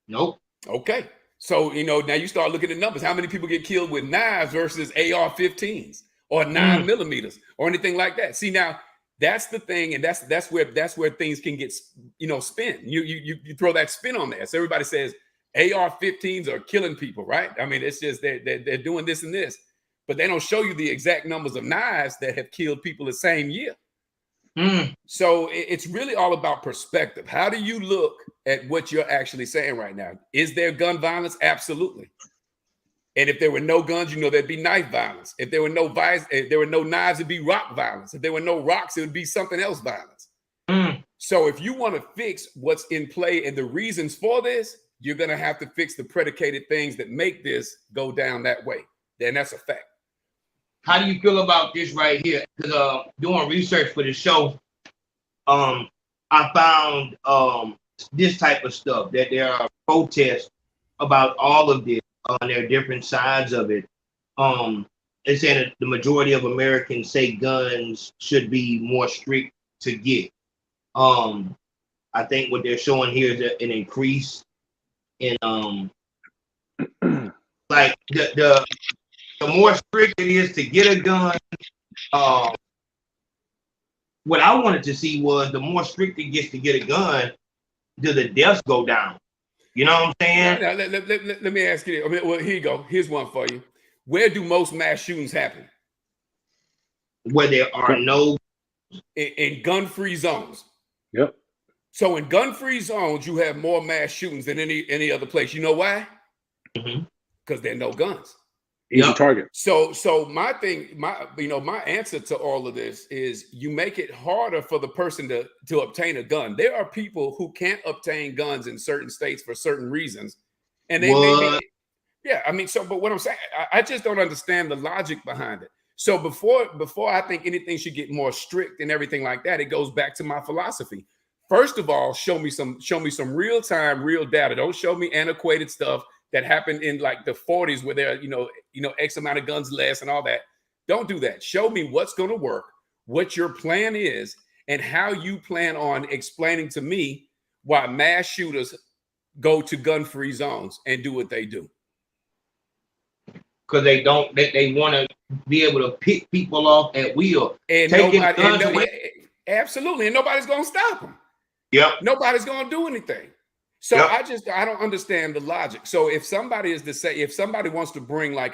Nope. Okay. So, now you start looking at numbers. How many people get killed with knives versus AR-15s or 9mm or anything like that? See, now that's the thing, and that's where things can get spin. You throw that spin on there. So everybody says AR-15s are killing people, right? I mean, it's just they're doing this and this, but they don't show you the exact numbers of knives that have killed people the same year. So it's really all about perspective. How do you look at what you're actually saying right now? Is there gun violence? Absolutely. And if there were no guns, there'd be knife violence. If there were no knives, it'd be rock violence. If there were no rocks, it would be something else violence. So if you want to fix what's in play and the reasons for this, you're going to have to fix the predicated things that make this go down that way. Then that's a fact. How do you feel about this right here? Because doing research for the show, I found this type of stuff, that there are protests about all of this on their different sides of it. They say that the majority of Americans say guns should be more strict to get. I think what they're showing here is an increase in like the more strict it is to get a gun. What I wanted to see was, the more strict it gets to get a gun, do the deaths go down? You know what I'm saying? Now, let me ask you. Well, here you go. Here's one for you. Where do most mass shootings happen? Where there are no in gun-free zones. Yep. So in gun-free zones, you have more mass shootings than any other place. You know why? Because there are no guns. Easy target. So my answer to all of this is you make it harder for the person to obtain a gun. There are people who can't obtain guns in certain states for certain reasons, and they may be, but what I'm saying, I just don't understand the logic behind it. So before I think anything should get more strict and everything like that, it goes back to my philosophy. First of all, show me some real time, real data. Don't show me antiquated stuff that happened in like the 40s where there are, X amount of guns less and all that. Don't do that. Show me what's going to work, what your plan is, and how you plan on explaining to me why mass shooters go to gun-free zones and do what they do. Because they want to be able to pick people off at will. And absolutely. And nobody's going to stop them. Yep. Nobody's going to do anything. So I don't understand the logic. So if somebody wants to bring like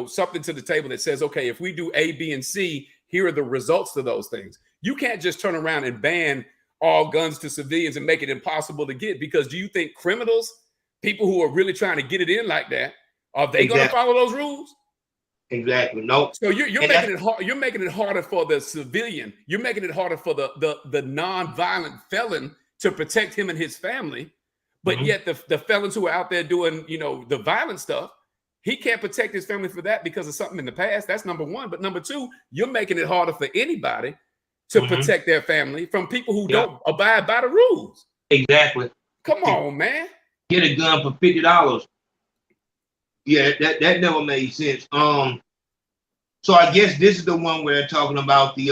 something to the table that says, okay, if we do A, B, and C, here are the results to those things. You can't just turn around and ban all guns to civilians and make it impossible to get, because do you think criminals, people who are really trying to get it in like that, are they going to follow those rules? Exactly. No. So you're making it hard. You're making it harder for the civilian. You're making it harder for the non-violent felon to protect him and his family. But yet the felons who are out there doing, the violent stuff, he can't protect his family for that because of something in the past. That's number one. But number two, you're making it harder for anybody to protect their family from people who don't abide by the rules. Exactly. Come on, man. Get a gun for $50. Yeah, that never made sense. So I guess this is the one where they're talking about the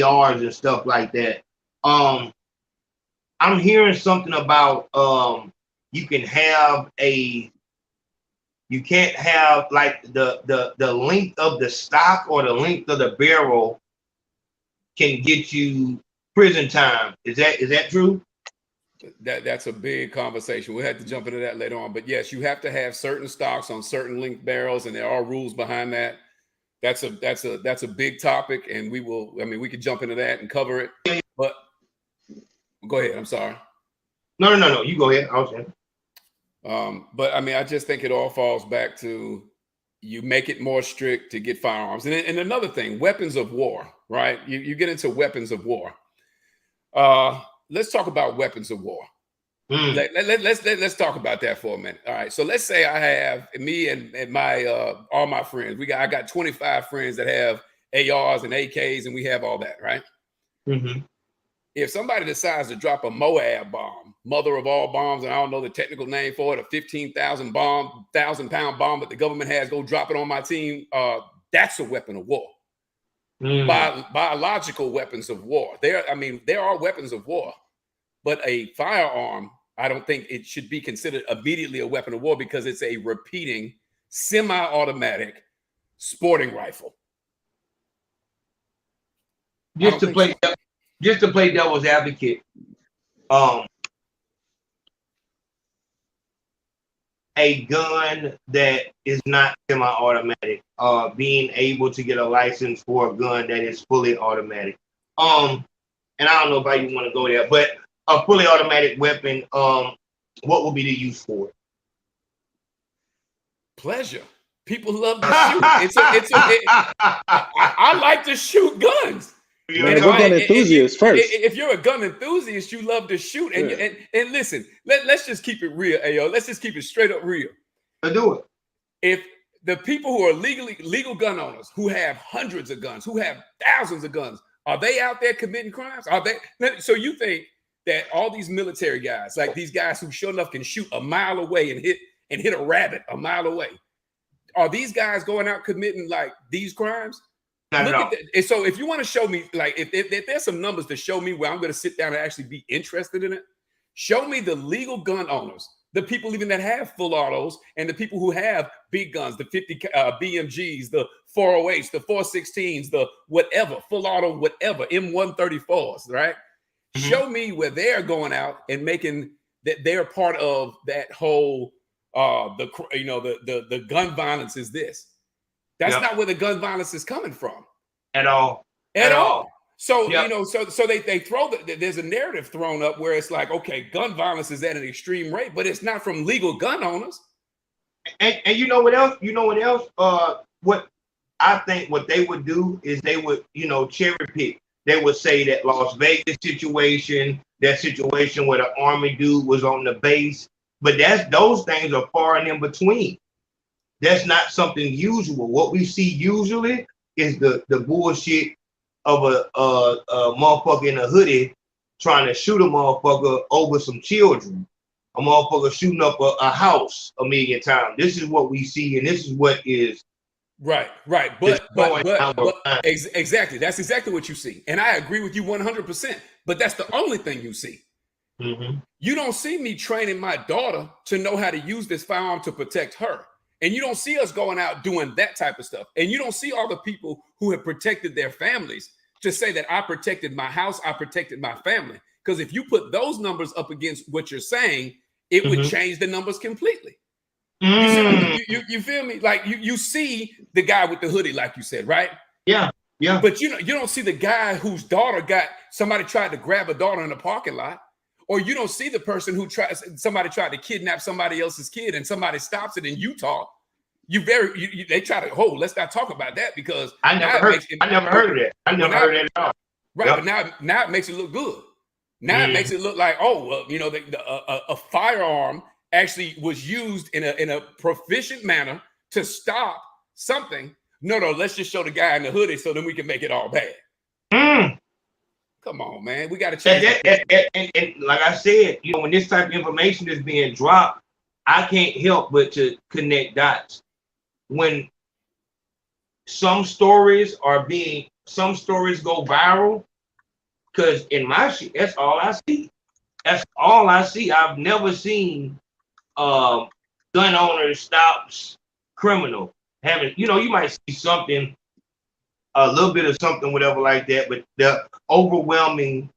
ARs and stuff like that. I'm hearing something about you can't have like the length of the stock or the length of the barrel can get you prison time. Is that true? That's a big conversation. We'll have to jump into that later on. But yes, you have to have certain stocks on certain length barrels, and there are rules behind that. That's a big topic, and we could jump into that and cover it. But go ahead. I'm sorry. No. You go ahead. I was saying. But I just think it all falls back to you make it more strict to get firearms. And another thing, weapons of war, right? You get into weapons of war. Let's talk about weapons of war. Let's talk about that for a minute. All right. So let's say I have me and my all my friends. I got 25 friends that have ARs and AKs, and we have all that, right? If somebody decides to drop a Moab bomb, mother of all bombs, and I don't know the technical name for it, a 15,000 bomb, 1,000-pound bomb that the government has, go drop it on my team, that's a weapon of war. Biological weapons of war. There are weapons of war, but a firearm, I don't think it should be considered immediately a weapon of war because it's a repeating semi-automatic sporting rifle. Just to play devil's advocate, a gun that is not semi-automatic, being able to get a license for a gun that is fully automatic. And I don't know if I even want to go there, but a fully automatic weapon, what would be the use for it? Pleasure. People love to shoot. I like to shoot guns. We're gun enthusiasts first. If you're a gun enthusiast, you love to shoot. And listen, let's just keep it real, Ayo. Let's just keep it straight up real. Let's do it. If the people who are legal gun owners, who have hundreds of guns, who have thousands of guns, are they out there committing crimes? Are they? So you think that all these military guys, like these guys who sure enough can shoot a mile away and hit a rabbit a mile away, are these guys going out committing like these crimes? Look at that. And so if you want to show me, like, if there's some numbers to show me where I'm going to sit down and actually be interested in it, show me the legal gun owners, the people even that have full autos, and the people who have big guns, the 50 BMGs, the 408s, the 416s, the whatever, full auto, whatever, M134s, right? Show me where they're going out and making that they're part of that whole the gun violence is this. That's not where the gun violence is coming from at all. So so they throw there's a narrative thrown up where it's like, okay, gun violence is at an extreme rate, but it's not from legal gun owners. And you know what else? What I think what they would do is they would, cherry pick. They would say that Las Vegas situation, that situation where the Army dude was on the base, but those things are far and in between. That's not something usual. What we see usually is the bullshit of a motherfucker in a hoodie trying to shoot a motherfucker over some children. A motherfucker shooting up a house a million times. This is what we see, and this is what is right. But exactly, that's exactly what you see, and I agree with you 100%. But that's the only thing you see. You don't see me training my daughter to know how to use this firearm to protect her, and you don't see us going out doing that type of stuff, and you don't see all the people who have protected their families to say that I protected my house, I protected my family. Because if you put those numbers up against what you're saying, it would change the numbers completely. You feel me? Like you see the guy with the hoodie, like you said, right? Yeah. But you don't see the guy whose daughter somebody tried to grab a daughter in the parking lot, or you don't see the person who somebody tried to kidnap somebody else's kid and somebody stops it in Utah. They try to let's not talk about that because I never heard of that. I never heard that at all. Right, but now it makes it look good. Now it makes it look like, a firearm actually was used in a proficient manner to stop something. No, let's just show the guy in the hoodie so then we can make it all bad. Come on, man. We got to change that. And like I said, when this type of information is being dropped, I can't help but to connect dots. When some stories go viral, because in my shit, that's all I see. That's all I see. I've never seen gun owners stops criminal. You might see something, a little bit of something, whatever like that, but the overwhelming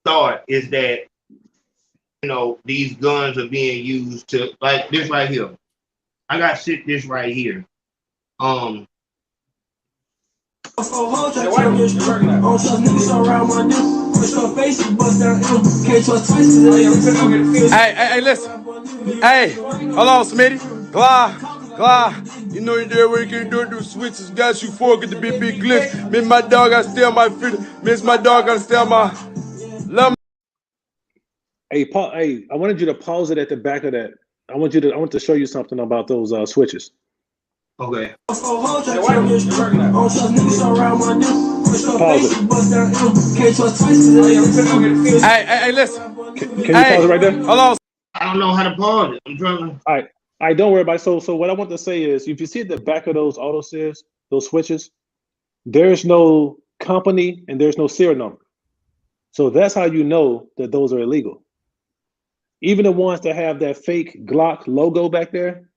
thought is that, these guns are being used to, like this right here. I got this right here. Hey, listen. Hey, hold on, Smitty. Glock. You know you there where you can do switches. Got you four, get the big glitch. Miss my dog, I steal my feet. Miss my dog, I steal my love. Hey, I wanted you to pause it at the back of that. I want to show you something about those switches. Okay. Pause it. Hey, listen. Can you pause it right there? Hold on. I don't know how to pause it. I'm trying to. All right, don't worry about it. So what I want to say is, if you see at the back of those AUTOS, those switches, there's no company and there's no serial number. So that's how you know that those are illegal. Even the ones that have that fake Glock logo back there,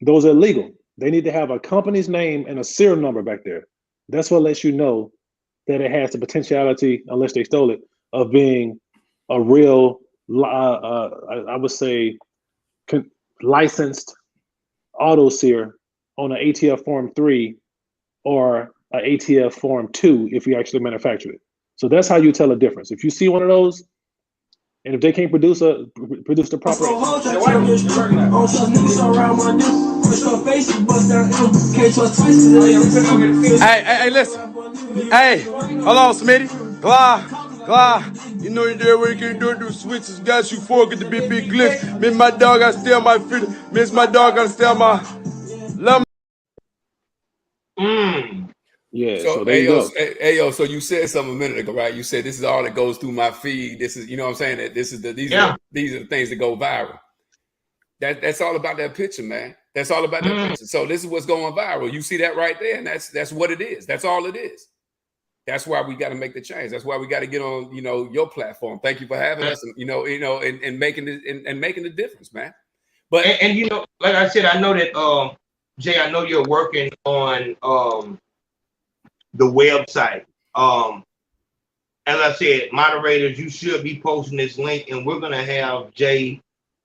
those are illegal. They need to have a company's name and a serial number back there. That's what lets you know that it has the potentiality, unless they stole it, of being a real, I would say, licensed auto seer on an ATF Form 3 or an ATF Form 2 if you actually manufacture it. So that's how you tell a difference. If you see one of those, and if they can't produce the proper. Hey, listen. Hey, hold on, Smitty. Glock. You know you there where you can do switches. Got you four, get the big glitch. Miss my dog, I steal my feet. Miss my dog, I steal my love. Yeah, so there you go. Ayo, so you said something a minute ago, right? You said this is all that goes through my feed. This is, what I'm saying, that these are the things that go viral. That's all about that picture, man. That's all about that picture. So this is what's going viral. You see that right there, and that's what it is. That's all it is. That's why we got to make the change. That's why we got to get on, your platform. Thank you for having us, and and making the difference, man. But and like I said, I know that Jay, I know you're working on the website. as I said, moderators, you should be posting this link, and we're gonna have Jay.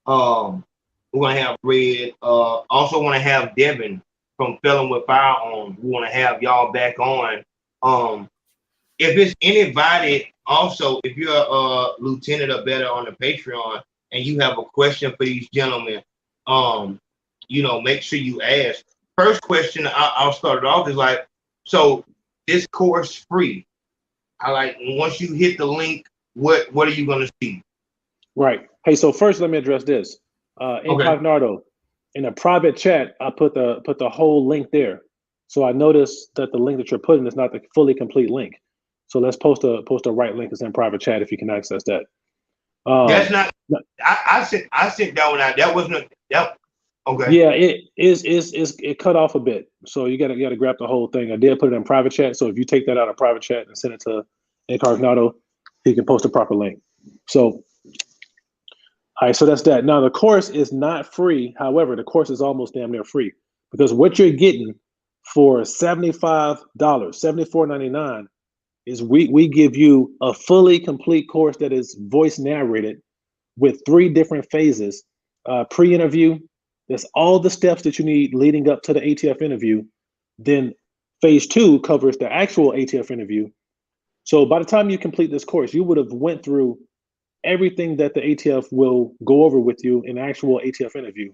We're gonna have Red. Also want to have Devin from Felon with Firearms. We want to have y'all back on. If it's anybody, also, if you're a lieutenant or better on the Patreon and you have a question for these gentlemen, you know, make sure you ask. First question, I'll start it off is like, so this course free. I like once you hit the link, what are you gonna see? Right. Hey, so first let me address this. Incognito, in a private chat, I put the whole link there. So I noticed that the link that you're putting is not the fully complete link. So let's post a right link that's in private chat if you can access that. That's not. I sent that one out. That wasn't that. Okay. Yeah, it cut off a bit. So you gotta grab the whole thing. I did put it in private chat. So if you take that out of private chat and send it to Incognito, he can post a proper link. So, all right, so that's that. Now the course is not free. However, the course is almost damn near free because what you're getting for $75, $74.99 is we give you a fully complete course that is voice narrated with 3 different phases. Pre-interview, that's all the steps that you need leading up to the ATF interview. Then phase 2 covers the actual ATF interview. So by the time you complete this course, you would have went through everything that the ATF will go over with you in actual ATF interview.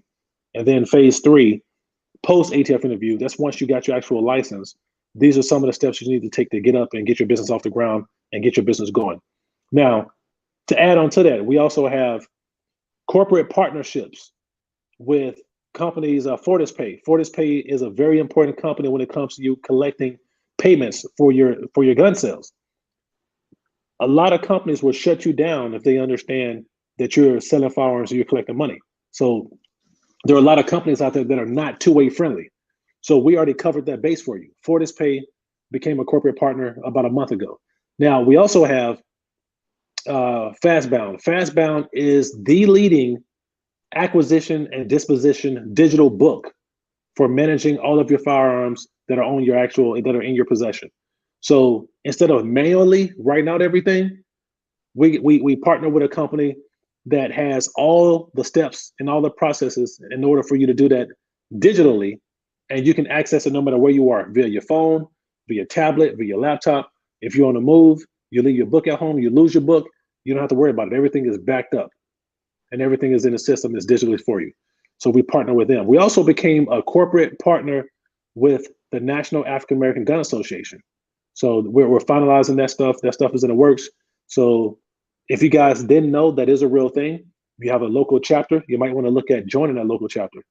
And then phase 3, post ATF interview, that's once you got your actual license. These are some of the steps you need to take to get up and get your business off the ground and get your business going. Now, to add on to that, we also have corporate partnerships with companies. FortisPay. FortisPay is a very important company when it comes to you collecting payments for your gun sales. A lot of companies will shut you down if they understand that you're selling firearms and you're collecting money. So there are a lot of companies out there that are not two-way friendly. So we already covered that base for you. FortisPay became a corporate partner about a month ago. Now we also have Fastbound. Fastbound is the leading acquisition and disposition digital book for managing all of your firearms that are on your that are in your possession. So instead of manually writing out everything, we partner with a company that has all the steps and all the processes in order for you to do that digitally, and you can access it no matter where you are, via your phone, via tablet, via your laptop. If you're on the move, you leave your book at home, you lose your book, you don't have to worry about it. Everything is backed up and everything is in the system that's digitally for you. So we partner with them. We also became a corporate partner with the National African American Gun Association. So we're finalizing that stuff. That stuff is in the works. So if you guys didn't know, that is a real thing. You have a local chapter, you might want to look at joining that local chapter.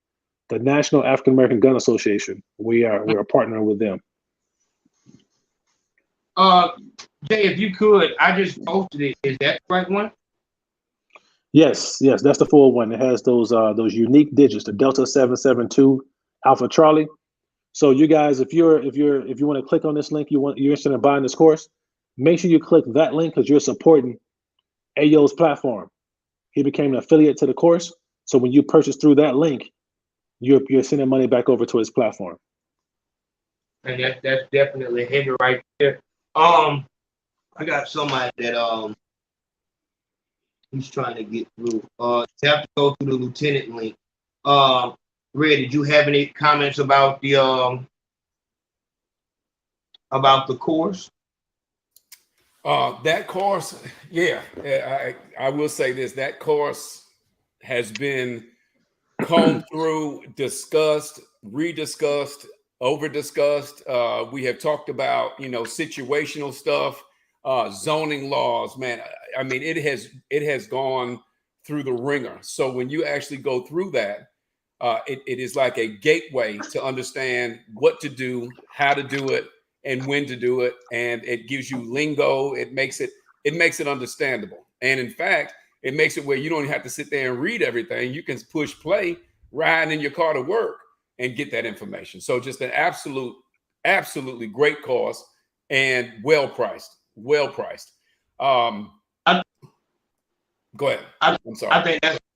The National African American Gun Association. We're partnering with them. Jay, if you could, I just posted it. Is that the right one? Yes, that's the full one. It has those unique digits, the Delta 772 Alpha Charlie. So you guys, if you want to click on this link, you're interested in buying this course, make sure you click that link because you're supporting Ayo's platform. He became an affiliate to the course. So when you purchase through that link, you're sending money back over to his platform. And that's definitely heavy right there. I got somebody that he's trying to get through. You have to go through the lieutenant link. Red, did you have any comments about the course? That course, yeah. I will say this: that course has been combed through, discussed, rediscussed, over-discussed. We have talked about, situational stuff, zoning laws. Man, I mean, it has gone through the ringer. So when you actually go through that, it is like a gateway to understand what to do, how to do it, and when to do it. And it gives you lingo. It makes it understandable. And in fact, it makes it where you don't have to sit there and read everything. You can push play, riding in your car to work, and get that information. So just an absolutely great course and well priced. Go ahead. I'm sorry.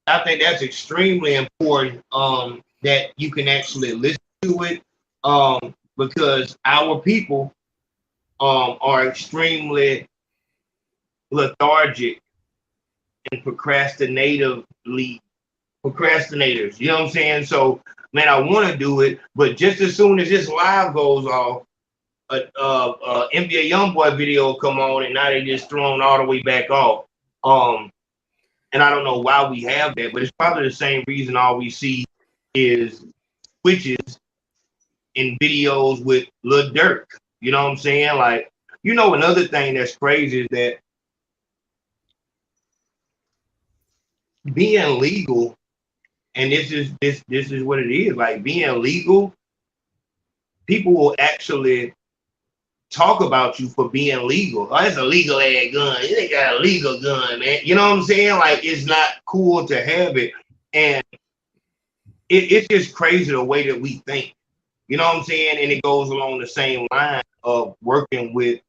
I think that's extremely important that you can actually listen to it because our people are extremely lethargic and procrastinators. You know what I'm saying? So, man, I want to do it, but just as soon as this live goes off, NBA YoungBoy video will come on, and now they just thrown all the way back off. And I don't know why we have that, but it's probably the same reason all we see is switches in videos with Lil Durk. You know what I'm saying? Like, you know, another thing that's crazy is that being legal, and this is what it is, like being legal, people will actually talk about you for being legal. Oh, it's a legal ass gun. They got a legal gun, man. You know what I'm saying? Like, it's not cool to have it. And it's just crazy the way that we think. You know what I'm saying? And it goes along the same line of working with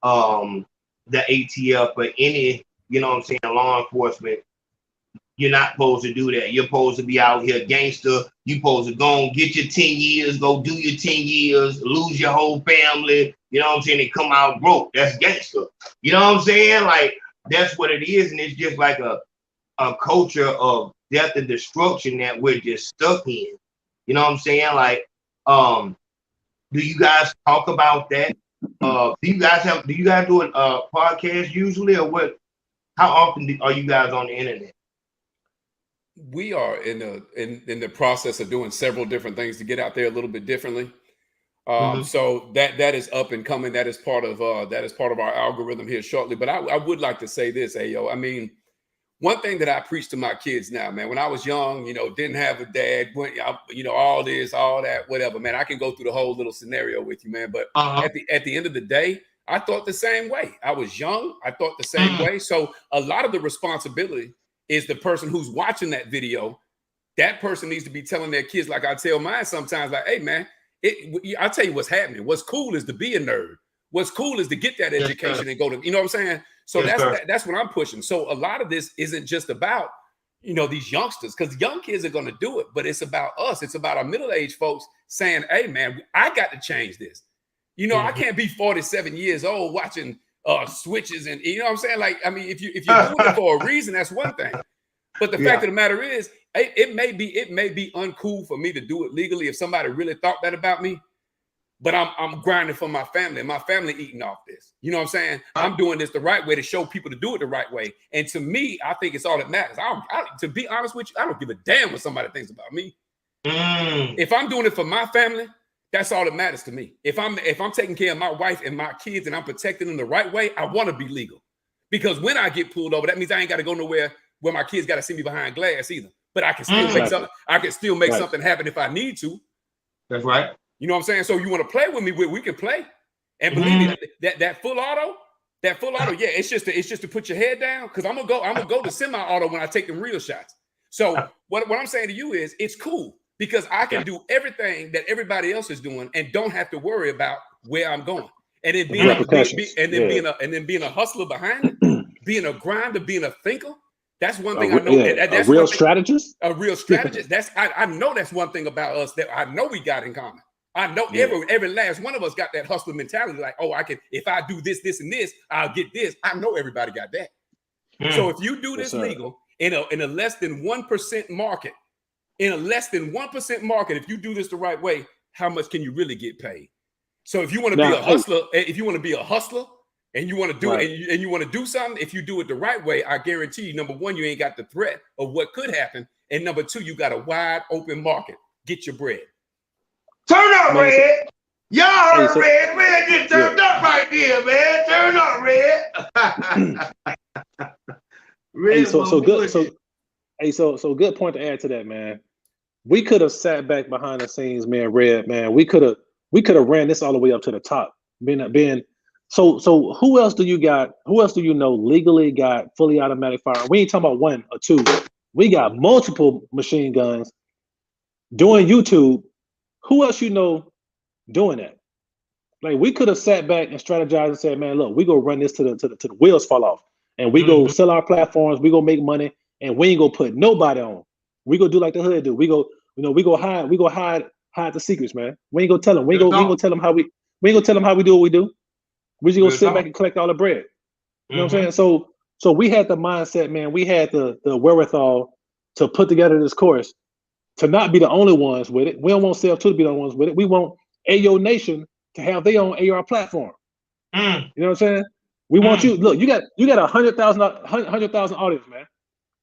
the ATF or any, you know what I'm saying, law enforcement. You're not supposed to do that. You're supposed to be out here gangster. You're supposed to go and get your 10 years, go do your 10 years, lose your whole family. You know what I'm saying? And come out broke. That's gangster. You know what I'm saying? Like, that's what it is. And it's just like a culture of death and destruction that we're just stuck in. You know what I'm saying? Like, do you guys talk about that? Do you guys do a podcast usually, or what? How often are you guys on the internet? We are in the process of doing several different things to get out there a little bit differently. So that is up and coming. That is part of our algorithm here shortly. But I would like to say this, Ayo. I mean, one thing that I preach to my kids now, man, when I was young, you know, didn't have a dad, you know, all this, all that, whatever, man, I can go through the whole little scenario with you, man. But at the end of the day, I thought the same way. I was young. I thought the same way. So a lot of the responsibility is the person who's watching that video. That person needs to be telling their kids, like I tell mine sometimes, like, hey, man, I'll tell you what's happening. What's cool is to be a nerd. What's cool is to get that education and go to, you know what I'm saying? So that's what I'm pushing. So a lot of this isn't just about, you know, these youngsters, because young kids are going to do it, but it's about us. It's about our middle-aged folks saying, hey, man, I got to change this. You know, I can't be 47 years old watching switches, and you know what I'm saying? Like, I mean, if you're doing it for a reason, that's one thing. But the fact of the matter is, it may be uncool for me to do it legally if somebody really thought that about me. But I'm grinding for my family, and my family eating off this. You know what I'm saying? I'm doing this the right way to show people to do it the right way. And to me, I think it's all that matters. To be honest with you, I don't give a damn what somebody thinks about me. If I'm doing it for my family, that's all that matters to me. If I'm taking care of my wife and my kids and I'm protecting them the right way, I want to be legal. Because when I get pulled over, that means I ain't got to go nowhere where my kids got to see me behind glass either. But I can still make something. I can still make something happen if I need to. That's right. You know what I'm saying? So you want to play with me? We can play. And believe me, that full auto, yeah, it's just to put your head down. Because I'm gonna go to semi-auto when I take them real shots. So what I'm saying to you is, it's cool because I can do everything that everybody else is doing and don't have to worry about where I'm going. And then being a hustler behind it, being a grinder, being a thinker. That's one thing I know. That's a real strategist. A real strategist. I know that's one thing about us that I know we got in common. I know every last one of us got that hustler mentality. Like, oh, I can, if I do this, this, and this, I'll get this. I know everybody got that. So if you do this legal in a less than 1% market, if you do this the right way, how much can you really get paid? So if you want to be a hustler, and you want to do it, and you want to do something, if you do it the right way, I guarantee you, number one, you ain't got the threat of what could happen, and number two, you got a wide open market. Get your bread. Turn up, Red. Y'all heard Red. Red just turned up right there, man. Turn up, Red. So good point to add to that, man. We could have sat back behind the scenes, man, Red, man. We could have ran this all the way up to the top. So who else do you got? Who else do you know legally got fully automatic firearm? We ain't talking about one or two. We got multiple machine guns doing YouTube. Who else you know doing that? Like, we could have sat back and strategized and said, man, look, we go run this to the wheels fall off, and we go sell our platforms. We go make money, and we ain't gonna put nobody on. We go do like the hood do. We go hide the secrets, man. We ain't gonna tell them. We ain't gonna tell them how we ain't gonna tell them how we do what we do. We just gonna sit back and collect all the bread. You know what I'm saying? So So we had the mindset, man. We had the wherewithal to put together this course to not be the only ones with it. We don't want SEV II to be the only ones with it. We want Ayo Nation to have their own AR platform. You know what I'm saying? We want you. Look, you got 100,000 audience, man.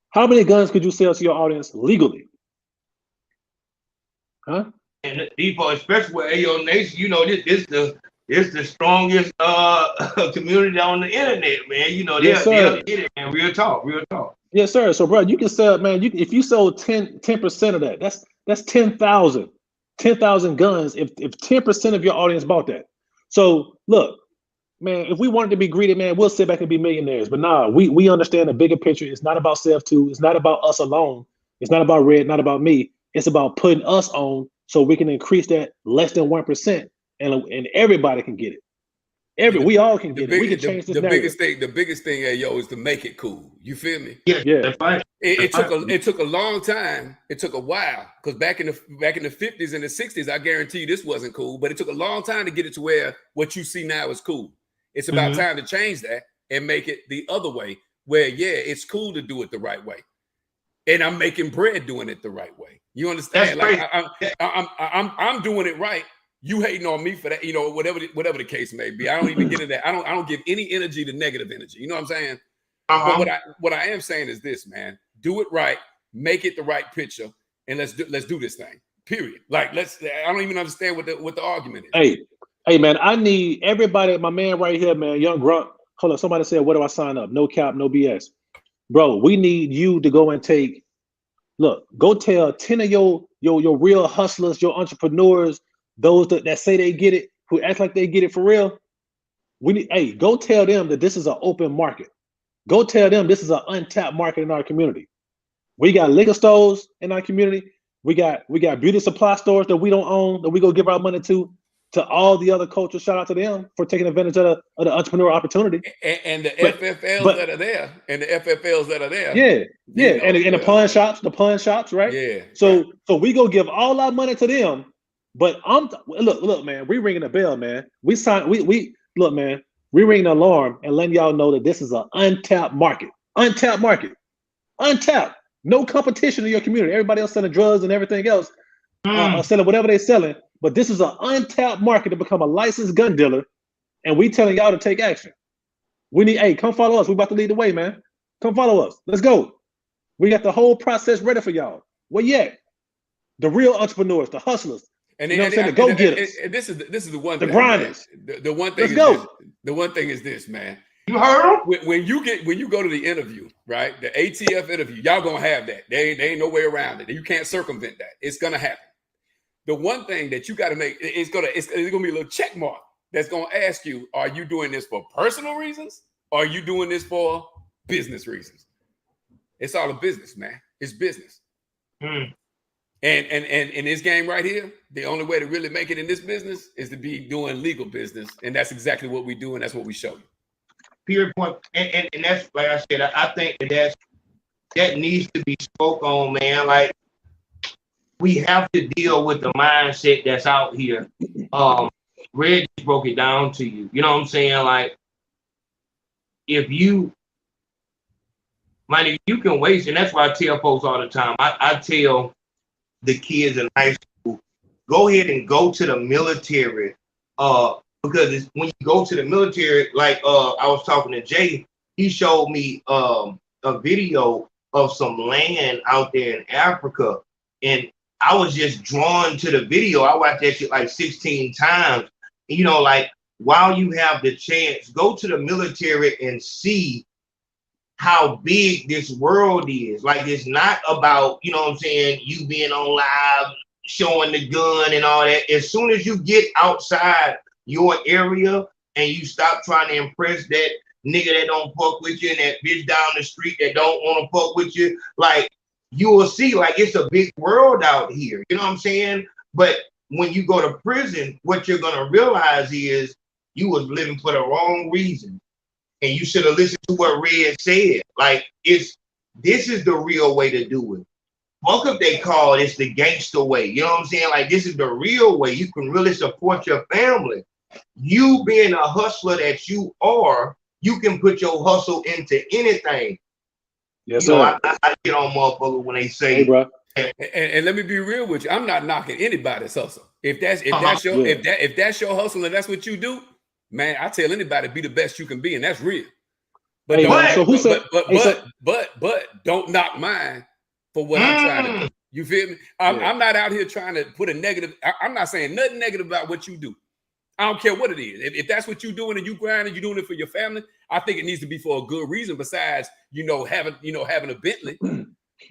How many guns could you sell to your audience legally? Huh? And people, especially with Ayo Nation, you know, this the strongest community on the internet, man. You know, they'll get it, man. Real talk. Yes, sir. So, bro, you can sell, man. If you sold 10% of that, that's 10,000 guns. If 10% of your audience bought that. So, look, man, if we wanted to be greedy, man, we'll sit back and be millionaires. But nah, we understand the bigger picture. It's not about SEV II. It's not about us alone. It's not about Red, not about me. It's about putting us on so we can increase that less than 1%, and everybody can get it. We all can get it. We can change this narrative. The biggest thing, Ayo, is to make it cool. You feel me? Yeah. That's right. It took a long time. It took a while, because back in the 50s and the 60s, I guarantee you this wasn't cool. But it took a long time to get it to where what you see now is cool. It's about time to change that and make it the other way, where it's cool to do it the right way, and I'm making bread doing it the right way. You understand? Like I'm doing it right. You hating on me for that, you know, whatever the case may be. I don't even get into that. I don't give any energy to negative energy. You know what I'm saying? But what I am saying is this, man. Do it right, make it the right picture, and let's do this thing. Period. Like I don't even understand what the argument is. Hey, man, I need everybody, my man right here, man, Young Grunt. Hold on, somebody said, where do I sign up? No cap, no BS. Bro, we need you to go and go tell 10 of your real hustlers, your entrepreneurs, those that say they get it, who act like they get it for real. Go tell them that this is an open market. Go tell them this is an untapped market in our community. We got liquor stores in our community. We got beauty supply stores that we don't own, that we go give our money to all the other cultures. Shout out to them for taking advantage of the entrepreneur opportunity. And the FFLs that are there, and the FFLs that are there. Yeah. And the pawn shops, right? Yeah. So we go give all our money to them. But look, man, we ringing the bell, man. We look, man, we ringing the alarm and letting y'all know that this is an untapped market. Untapped. No competition in your community. Everybody else selling drugs and everything else, selling whatever they're selling. But this is an untapped market to become a licensed gun dealer, and we telling y'all to take action. We need, come follow us. We about to lead the way, man. Come follow us. Let's go. We got the whole process ready for y'all. Where you at? The real entrepreneurs, the hustlers. And you know what I'm saying? The go-getters. And this is the one thing. The grinders. The one thing. The one thing is this, man. You heard them? When you go to the interview, right? The ATF interview, y'all gonna have that. There ain't no way around it. You can't circumvent that. It's gonna happen. The one thing that you got to make, it's gonna be a little check mark that's gonna ask you: are you doing this for personal reasons, or are you doing this for business reasons? It's all a business, man. It's business. And in this game right here, the only way to really make it in this business is to be doing legal business, and that's exactly what we do, and that's what we show you. Period point. And that's, like I said, I think that needs to be spoke on, man. Like, we have to deal with the mindset that's out here. Red just broke it down to you. You know what I'm saying? Like, if you can waste, and that's why I tell folks all the time. I tell the kids in high school, go ahead and go to the military. Because when you go to the military, like I was talking to Jay, he showed me a video of some land out there in Africa, and I was just drawn to the video. I watched that shit like 16 times. You know, like, while you have the chance, go to the military and see how big this world is. Like, it's not about, you know what I'm saying, you being on live, showing the gun and all that. As soon as you get outside your area and you stop trying to impress that nigga that don't fuck with you and that bitch down the street that don't want to fuck with you, like, you will see, like, it's a big world out here. You know what I'm saying? But when you go to prison, what you're going to realize is you was living for the wrong reason. And you should have listened to what Red said. Like, this is the real way to do it. Fuck if they call it the gangster way. You know what I'm saying? Like, this is the real way. You can really support your family. You being a hustler that you are, you can put your hustle into anything. Yes, you know, sir. I get on motherfuckers when they say, Hey, bro. And let me be real with you. I'm not knocking anybody's hustle. If that's your hustle and that's what you do, man, I tell anybody be the best you can be, and that's real. But Hey, don't, so who said? but don't knock mine for what I'm trying to do. You feel me? I'm not out here trying to put a negative. I'm not saying nothing negative about what you do. I don't care what it is. If that's what you're doing and you grinding, you're doing it for your family, I think it needs to be for a good reason. Besides, having a Bentley.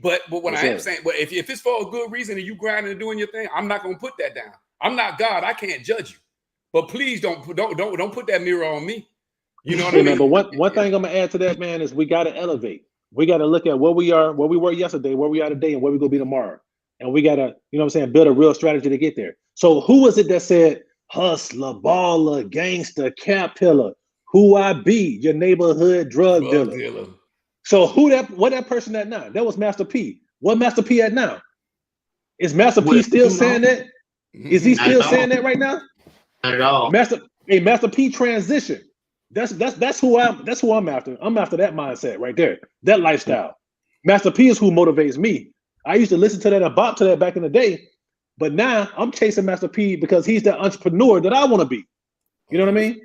But what I am saying, but if it's for a good reason and you grinding and doing your thing, I'm not gonna put that down. I'm not God. I can't judge you. But please don't put that mirror on me. You know what I mean? Man, but one thing I'm gonna add to that, man, is we gotta elevate. We gotta look at where we are, where we were yesterday, where we are today, and where we're gonna be tomorrow. And we gotta, build a real strategy to get there. So who was it that said hustler, baller, gangster, cap pillar, who I be, your neighborhood drug dealer? So what that person at now? That was Master P. What Master P at now? Is Master P still saying that? Is he still saying that right now? Not at all. Master P transition. That's who I'm after. I'm after that mindset right there. That lifestyle. Master P is who motivates me. I used to listen to that and bop to that back in the day, but now I'm chasing Master P because he's the entrepreneur that I want to be. You know what I mean?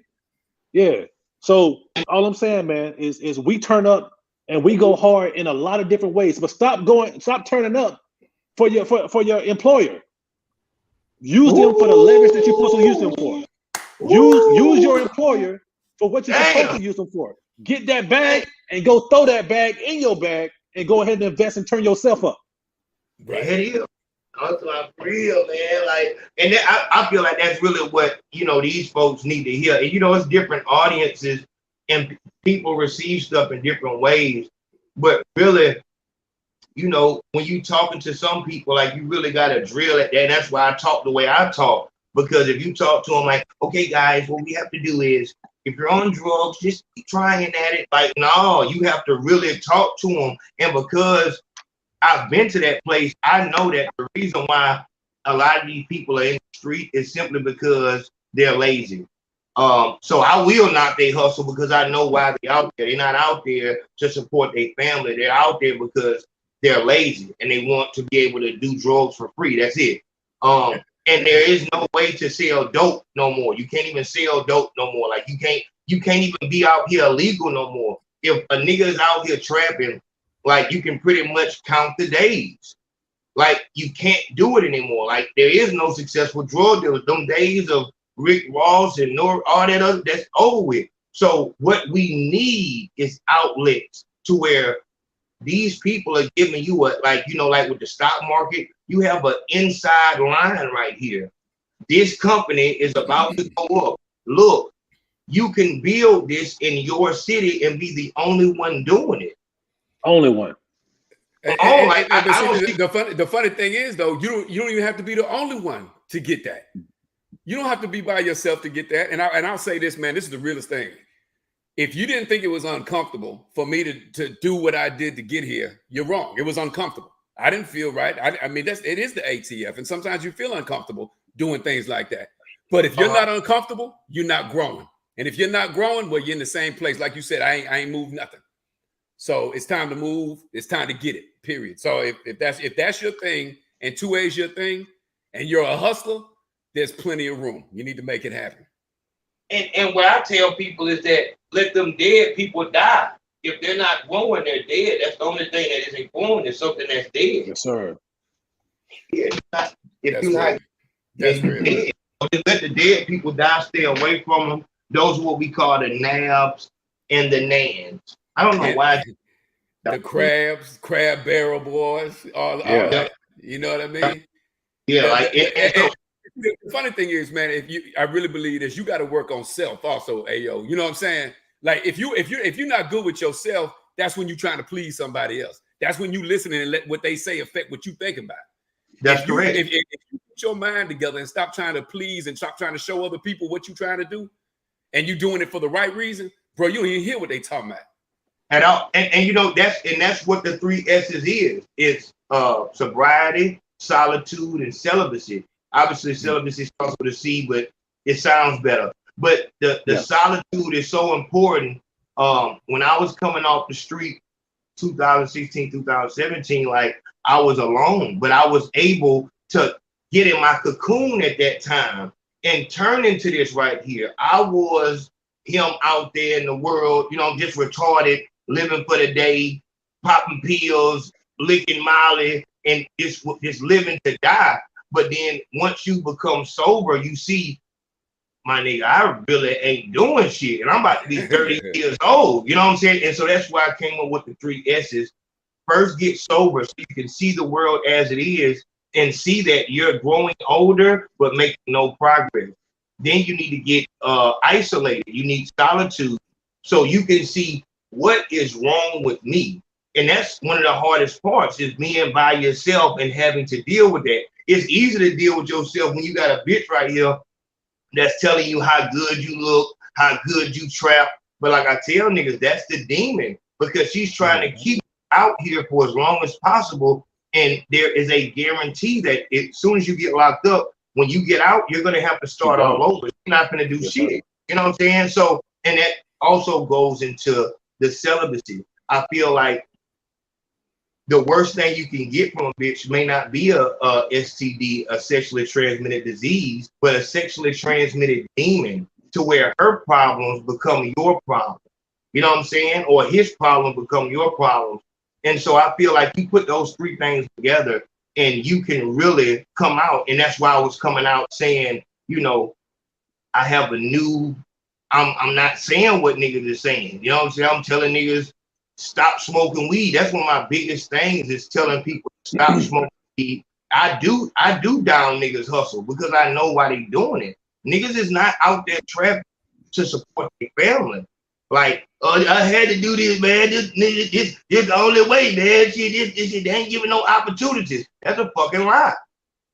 Yeah. So all I'm saying, man, is we turn up and we go hard in a lot of different ways, but stop turning up for your employer. Use them for the leverage that you're supposed to use them for. Use your employer for what you're supposed to use them for. Get that bag and go throw that bag in your bag and go ahead and invest and turn yourself up. Right. That's real, man. And I feel like that's really what these folks need to hear. And it's different audiences and people receive stuff in different ways. But really, when you talking to some people, you really got to drill at that. And that's why I talk the way I talk. Because if you talk to them like, okay, guys, what we have to do is, if you're on drugs, just keep trying at it. No, you have to really talk to them. And because I've been to that place, I know that the reason why a lot of these people are in the street is simply because they're lazy. So I will not they hustle because I know why they're out there. They're not out there to support their family. They're out there because they're lazy and they want to be able to do drugs for free. That's it. And there is no way to sell dope no more. You can't even sell dope no more. You can't even be out here illegal no more. If a nigga is out here trapping, you can pretty much count the days. You can't do it anymore. There is no successful drug dealer. Them days of Rick Ross and all that other, that's over with. So what we need is outlets to where these people are giving you with the stock market, you have an inside line right here. This company is about to go up. Look, you can build this in your city and be the only one doing it. Only one. The funny thing is, though, you don't even have to be the only one to get that. You don't have to be by yourself to get that. And I'll say this, man, this is the realest thing. If you didn't think it was uncomfortable for me to do what I did to get here, you're wrong. It was uncomfortable. I didn't feel right. I mean, it is the ATF. And sometimes you feel uncomfortable doing things like that. But if you're not uncomfortable, you're not growing. And if you're not growing, well, you're in the same place. Like you said, I ain't moved nothing. So it's time to move. It's time to get it, period. So if that's your thing and 2A is your thing and you're a hustler, there's plenty of room. You need to make it happen. And what I tell people is that let them dead people die. If they're not growing, they're dead. That's the only thing that isn't growing is something that's dead. Yes, sir. Yeah, That's real. Just let the dead people die. Stay away from them. Those are what we call the nabs and the nans. I don't know why. The crab barrel boys, all that. You know what I mean? Yeah, the funny thing is, man, I really believe this, you got to work on self also, Ayo. You know what I'm saying? If you're not good with yourself, that's when you're trying to please somebody else. That's when you listening and let what they say affect what you think about. That's correct. If you put your mind together and stop trying to please and stop trying to show other people what you're trying to do, and you're doing it for the right reason, bro, you don't even hear what they talking about. At all. And that's what the 3 S's is. It's sobriety, solitude, and celibacy. Obviously, celibacy starts with a C, but it sounds better. But the solitude is so important when I was coming off the street 2016, 2017, like I was alone, but I was able to get in my cocoon at that time and turn into this right here. I was him out there in the world, you know, just retarded, living for the day, popping pills, licking Molly, and just living to die. But then once you become sober, you see, my nigga, I really ain't doing shit. And I'm about to be 30 years old. You know what I'm saying? And so that's why I came up with the 3 S's. First, get sober so you can see the world as it is and see that you're growing older but making no progress. Then you need to get isolated. You need solitude so you can see what is wrong with me. And that's one of the hardest parts, is being by yourself and having to deal with that. It's easy to deal with yourself when you got a bitch right here that's telling you how good you look, how good you trap. But like I tell niggas, that's the demon, because she's trying to keep you out here for as long as possible. And there is a guarantee that as soon as you get locked up, when you get out, you're going to have to start all over. You're not going to do shit. You know what I'm saying? So, and that also goes into the celibacy. I feel like the worst thing you can get from a bitch may not be a STD, a sexually transmitted disease, but a sexually transmitted demon, to where her problems become your problem. You know what I'm saying? Or his problems become your problems. And so I feel like you put those 3 things together and you can really come out. And that's why I was coming out saying, you know, I have a new, I'm not saying what niggas is saying. You know what I'm saying? I'm telling niggas, stop smoking weed. That's one of my biggest things, is telling people stop smoking weed. I do down niggas hustle because I know why they doing it. Niggas is not out there trapping to support their family. Like, oh, I had to do this, man. This the only way, man. Shit, this shit, they ain't giving no opportunities. That's a fucking lie.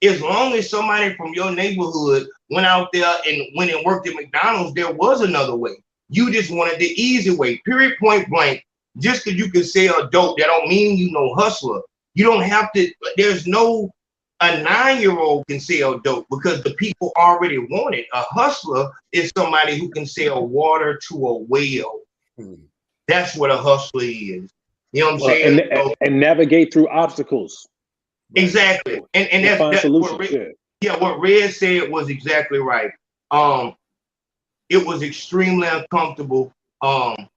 As long as somebody from your neighborhood went out there and went and worked at McDonald's, there was another way. You just wanted the easy way. Period, point blank. Just because you can sell dope, that don't mean you no hustler. You don't have to. There's no, a 9-year-old can sell dope because the people already want it. A hustler is somebody who can sell water to a whale. That's what a hustler is. You know what I'm saying? And navigate through obstacles. Exactly. And that's solutions. What Red said was exactly right. It was extremely uncomfortable. When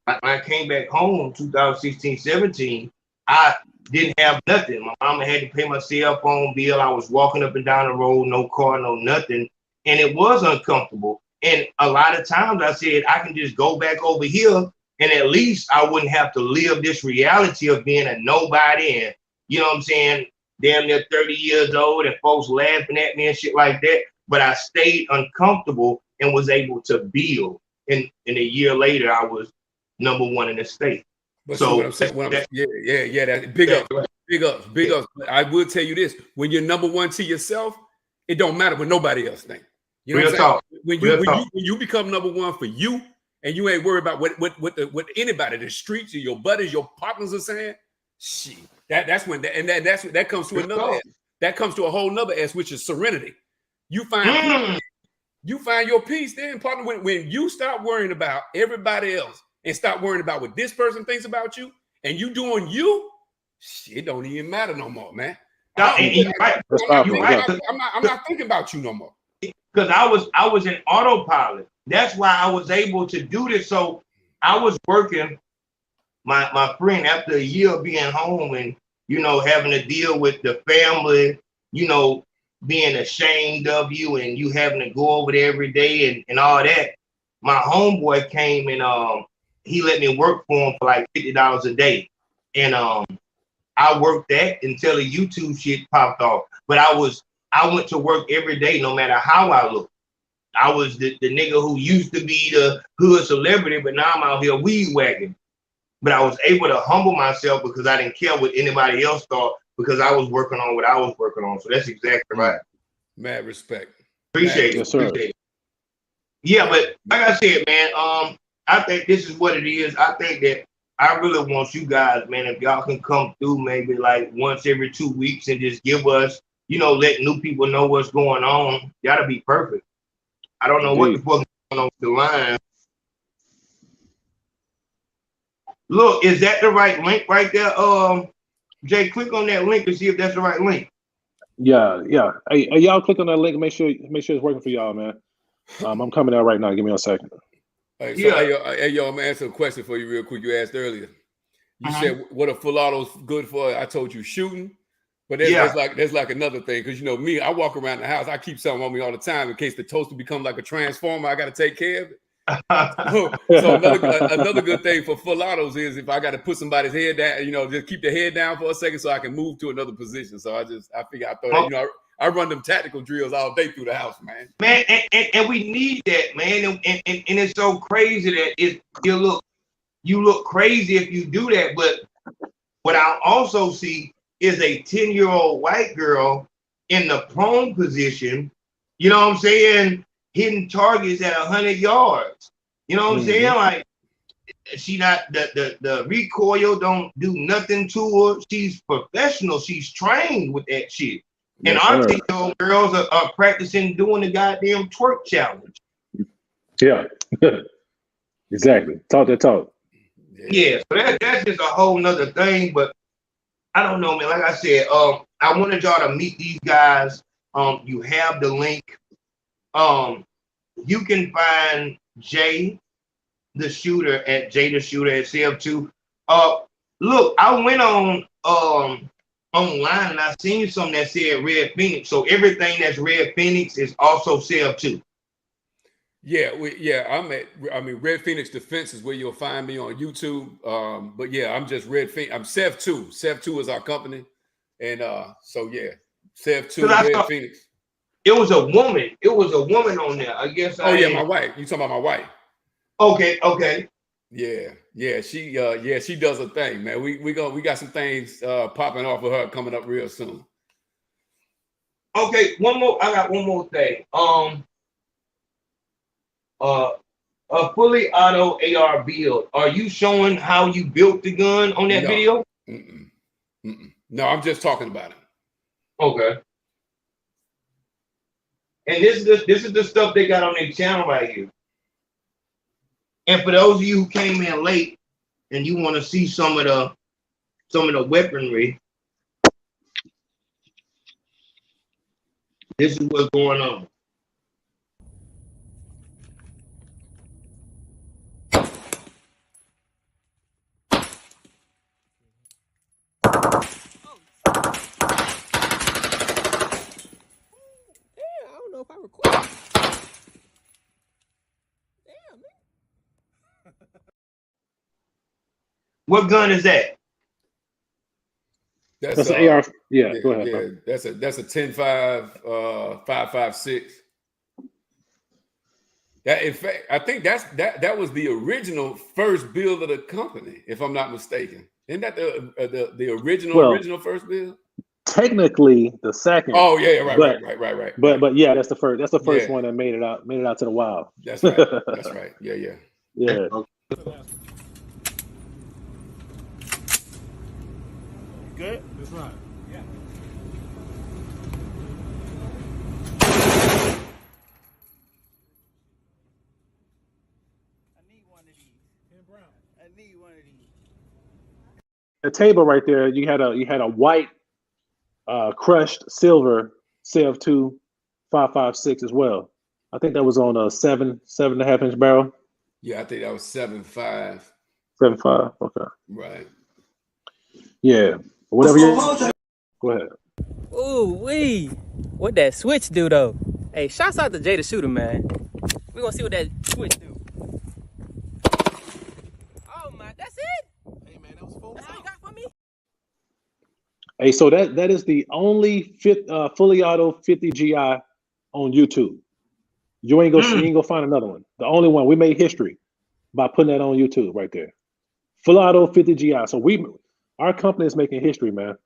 I came back home 2016, 17, I didn't have nothing. My mama had to pay my cell phone bill. I was walking up and down the road, no car, no nothing. And it was uncomfortable. And a lot of times I said, I can just go back over here and at least I wouldn't have to live this reality of being a nobody and, you know what I'm saying, damn near 30 years old and folks laughing at me and shit like that. But I stayed uncomfortable and was able to build. And a year later, I was #1 in the state. But so what I'm saying, that's big ups. But I will tell you this: when you're #1 to yourself, it don't matter what nobody else thinks. You know what I'm saying? When you become #1 for you, and you ain't worried about what anybody, the streets or your buddies, your partners are saying, shit. That's when that comes to another. That comes to a whole nother S, which is serenity. You find your peace then, partner, when you stop worrying about everybody else and stop worrying about what this person thinks about you, and you doing you, shit don't even matter no more, man. I'm not thinking about you no more. Because I was in autopilot. That's why I was able to do this. So I was working, my friend, after a year of being home and, you know, having to deal with the family, you know, being ashamed of you and you having to go over there every day and all that. My homeboy came and he let me work for him for like $50 a day. And I worked that until the YouTube shit popped off. But I went to work every day, no matter how I looked. I was the nigga who used to be the hood celebrity, but now I'm out here weed wagging. But I was able to humble myself because I didn't care what anybody else thought, because I was working on what I was working on. So that's exactly right. Mad respect. Appreciate it. Yes, sir. Appreciate it. Yeah, but like I said, man, I think this is what it is. I think that I really want you guys, man, if y'all can come through maybe like once every 2 weeks and just give us, you know, let new people know what's going on. That'll be perfect. I don't know what the fuck is going on with the line. Look, is that the right link right there? Jay, click on that link to see if that's the right link. Yeah. Hey, y'all click on that link. Make sure it's working for y'all, man. I'm coming out right now. Give me a second. Hey, so hey, yo, I'm gonna answer a question for you real quick. You asked earlier. You said what a full auto's good for. I told you shooting, but there's like another thing, because you know me, I walk around the house, I keep something on me all the time in case the toaster become like a transformer. I got to take care of it. So another good thing for full autos is if I got to put somebody's head down, you know, just keep the head down for a second so I can move to another position. So I figure I throw that, you know, I run them tactical drills all day through the house, man. Man, and we need that, man. And it's so crazy that you look crazy if you do that. But what I also see is a 10-year-old white girl in the prone position, you know what I'm saying, hitting targets at 100 yards. You know what I'm saying? Like, she not the recoil don't do nothing to her. She's professional. She's trained with that shit. And our 10-year-old girls are practicing doing the goddamn twerk challenge. Yeah, exactly. Talk that talk. Yeah, so that's just a whole nother thing. But I don't know, man. Like I said, I wanted y'all to meet these guys. You have the link. You can find Jaytheshooter at Jaytheshooter at SEV II. Look, I went on online and I seen something that said Red Phoenix. So everything that's Red Phoenix is also SEV II. Yeah, Red Phoenix Defense is where you'll find me on YouTube. But yeah, I'm just Red Phoenix. I'm SEV II. SEV II is our company. And so yeah, SEV II, Red Phoenix. It was a woman. It was a woman on there. I guess. My wife. You talking about my wife? Okay. Yeah. She does a thing, man. We got some things popping off of her coming up real soon. Okay, one more. I got one more thing. A fully auto AR build. Are you showing how you built the gun on that video? No, I'm just talking about it. Okay. And this is the stuff they got on their channel right here. And for those of you who came in late and you want to see some of the weaponry, this is what's going on. If I record. Damn, man. What gun is that? That's an AR. Yeah, go ahead. Yeah, that's a 10.5 5.56. That, in fact, I think that was the original first build of the company, if I'm not mistaken. Isn't that the original first build? Technically, the second. Oh yeah, right. But yeah, that's the first. That's the first one that made it out to the wild. That's right. That's right. Yeah. Good. That's right. Yeah. I need one of these. I need one of these. The table right there. You had a white. Crushed silver SEV II 5.56 as well. I think that was on a 7.5 inch barrel. Yeah, I think that was 7.5. 7.5. Okay. Right. Yeah. Whatever you. Go ahead. Ooh wee! What that switch do though? Hey, shouts out to Jaytheshooter, man. We gonna see what that switch do. Oh my, that's it? Hey man, that was full. That's all you got for me? Hey, so that is the only fully auto 50 GI on YouTube. You ain't gonna find another one. The only one. We made history by putting that on YouTube right there. Full auto 50 GI. So our company is making history, man.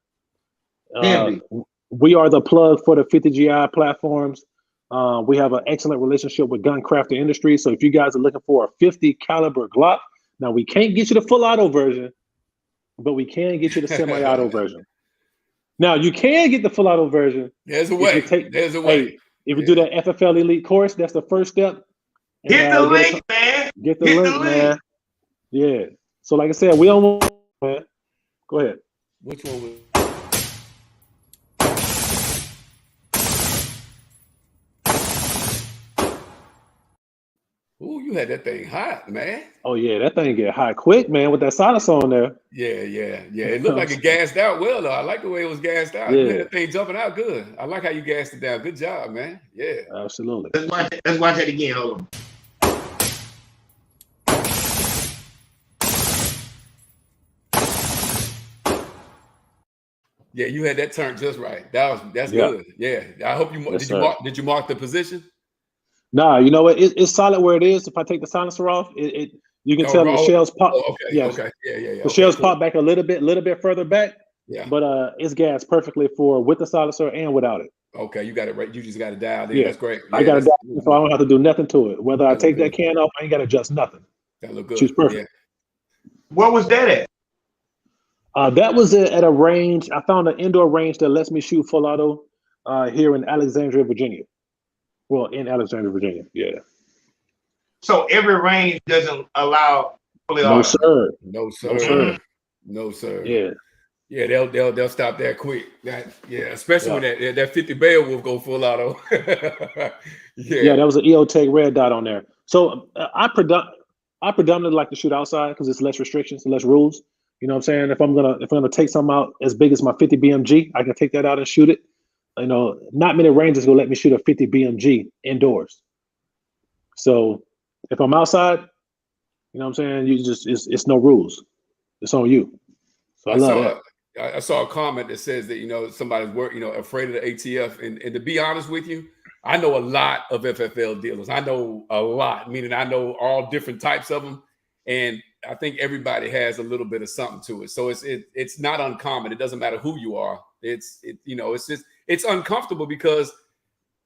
We are the plug for the 50 GI platforms. We have an excellent relationship with Gun Crafter Industries. So if you guys are looking for a 50 caliber Glock, now we can't get you the full auto version, but we can get you the semi-auto version. Now you can get the full auto version. There's a way. There's a way. Hey, if you do that FFL Elite course, that's the first step. Hit the link, man. Get the link, man. Yeah. So like I said, we don't want, man. Go ahead. Which one was? Ooh, you had that thing hot, man. Oh yeah, that thing get hot quick, man, with that silence on there. Yeah. It looked like it gassed out well, though. I like the way it was gassed out. Yeah. You had that thing jumping out good. I like how you gassed it down. Good job, man. Yeah. Absolutely. Let's watch it again. Hold on. Yeah, you had that turned just right. That's Yeah. good. Yeah. I hope you Yes, did you mark the position? Nah, you know what? It's solid where it is. If I take the silencer off, you can tell the shells pop. Okay. Yes. Okay. Yeah. The shells pop back a little bit further back. Yeah. But it's gassed perfectly for with the silencer and without it. Okay, you got it right. You just got it dialed in. Yeah. That's great. Yeah, I got it down, so I don't have to do nothing to it. Whether I take that can off, I ain't got to adjust nothing. That look good. She's perfect. Yeah. What was that at? That was at a range. I found an indoor range that lets me shoot full auto here in Alexandria, Virginia. Well, in Alexandria, Virginia. Yeah. So every range doesn't allow fully No, auto. sir. No, sir. No, sir. No, sir. Yeah. Yeah, they'll stop that quick. Especially when that 50 Beowulf go full auto. Yeah, that was an EOTech red dot on there. So I predominantly like to shoot outside because it's less restrictions, less rules. You know what I'm saying? If I'm gonna take something out as big as my 50 BMG, I can take that out and shoot it. You know, not many ranges will let me shoot a 50 BMG indoors. So if I'm outside, you know what I'm saying, it's no rules. It's on you. So I love that. I saw a comment that says that, somebody's afraid of the ATF. And to be honest with you, I know a lot of FFL dealers. I know a lot, meaning I know all different types of them. And I think everybody has a little bit of something to it. So it's not uncommon. It doesn't matter who you are. It's uncomfortable because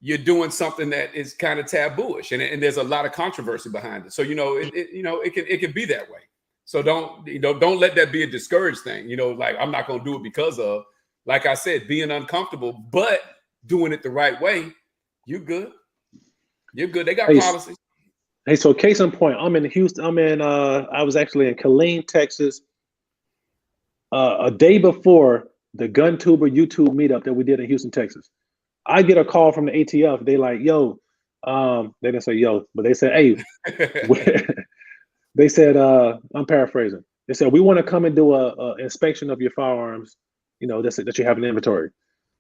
you're doing something that is kind of tabooish, and there's a lot of controversy behind it. So it can be that way. So don't let that be a discouraged thing. Like I'm not going to do it because of, like I said, being uncomfortable, but doing it the right way. You're good. You're good. They got policies. Hey, so case in point, I'm in Houston. I was actually in Killeen, Texas, a day before the GunTuber YouTube meetup that we did in Houston, Texas. I get a call from the ATF. They like, yo, they didn't say yo, but they said, hey, they said, I'm paraphrasing. They said, we want to come and do a inspection of your firearms, that you have in inventory.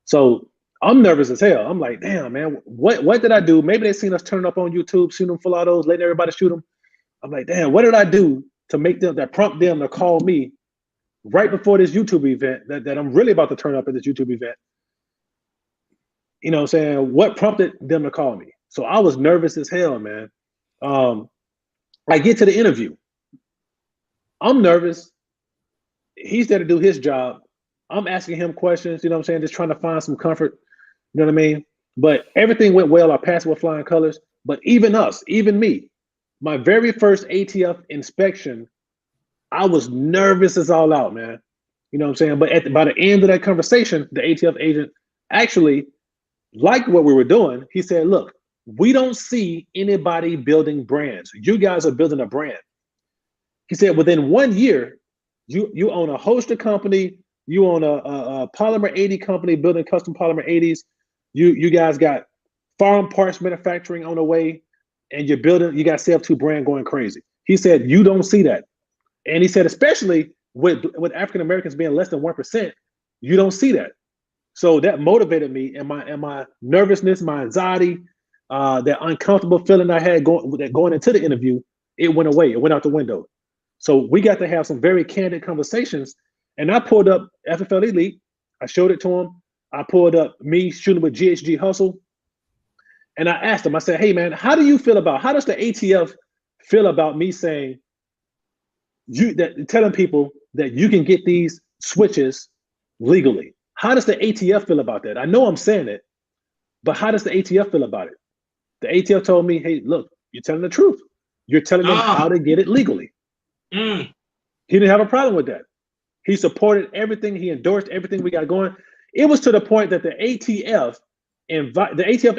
So I'm nervous as hell. I'm like, damn, man, what did I do? Maybe they seen us turn up on YouTube, shooting full autos, letting everybody shoot them. I'm like, damn, what did I do to prompt them to call me right before this YouTube event that I'm really about to turn up at this YouTube event? You know what I'm saying? What prompted them to call me? So I was nervous as hell, man. I get to the interview. I'm nervous. He's there to do his job. I'm asking him questions, you know what I'm saying? Just trying to find some comfort, you know what I mean? But everything went well. I passed with flying colors. But even me, my very first ATF inspection, I was nervous as all out, man. You know what I'm saying? But by the end of that conversation, the ATF agent actually liked what we were doing. He said, look, we don't see anybody building brands. You guys are building a brand. He said, within 1 year, you own a holster company, you own a polymer 80 company building custom polymer 80s. You guys got farm parts manufacturing on the way, and you got SEV II brand going crazy. He said, you don't see that. And he said, especially with African Americans being less than 1%, you don't see that. So that motivated me, and my nervousness, my anxiety, that uncomfortable feeling I had going into the interview, it went away. It went out the window. So we got to have some very candid conversations. And I pulled up FFL Elite. I showed it to him. I pulled up me shooting with GHG Hustle. And I asked him, I said, hey man, how does the ATF feel about me saying, telling people that you can get these switches legally? How does the ATF feel about that? I know I'm saying it, but how does the ATF feel about it? The ATF told me, hey, look, you're telling the truth. You're telling them how to get it legally. He didn't have a problem with that. He supported everything. He endorsed everything we got going. It was to the point that the ATF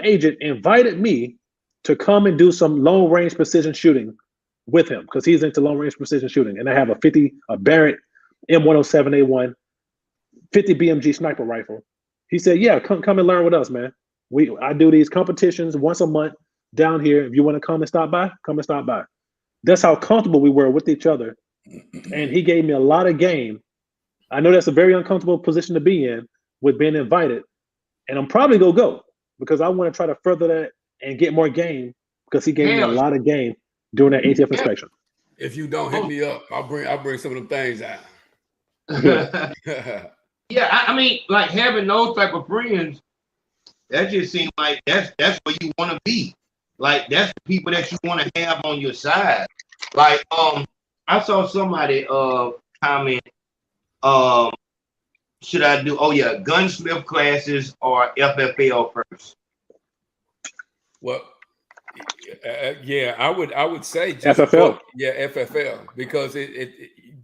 agent invited me to come and do some long range precision shooting with him because he's into long range precision shooting, and I have a Barrett M107A1 50 BMG sniper rifle. He said, "Yeah, come and learn with us, man. I do these competitions once a month down here. If you want to come and stop by, come and stop by." That's how comfortable we were with each other, and he gave me a lot of game. I know that's a very uncomfortable position to be in with being invited, and I'm probably gonna go because I want to try to further that and get more game because he gave me a lot of game during that ATF inspection. If you don't hit me up, I'll bring some of them things out. Yeah, I mean, like having those type of friends, that just seems like that's where you want to be. Like that's the people that you want to have on your side. Like I saw somebody comment, should I do gunsmith classes or FFL first? Well, yeah, I would say just FFL. FFL, because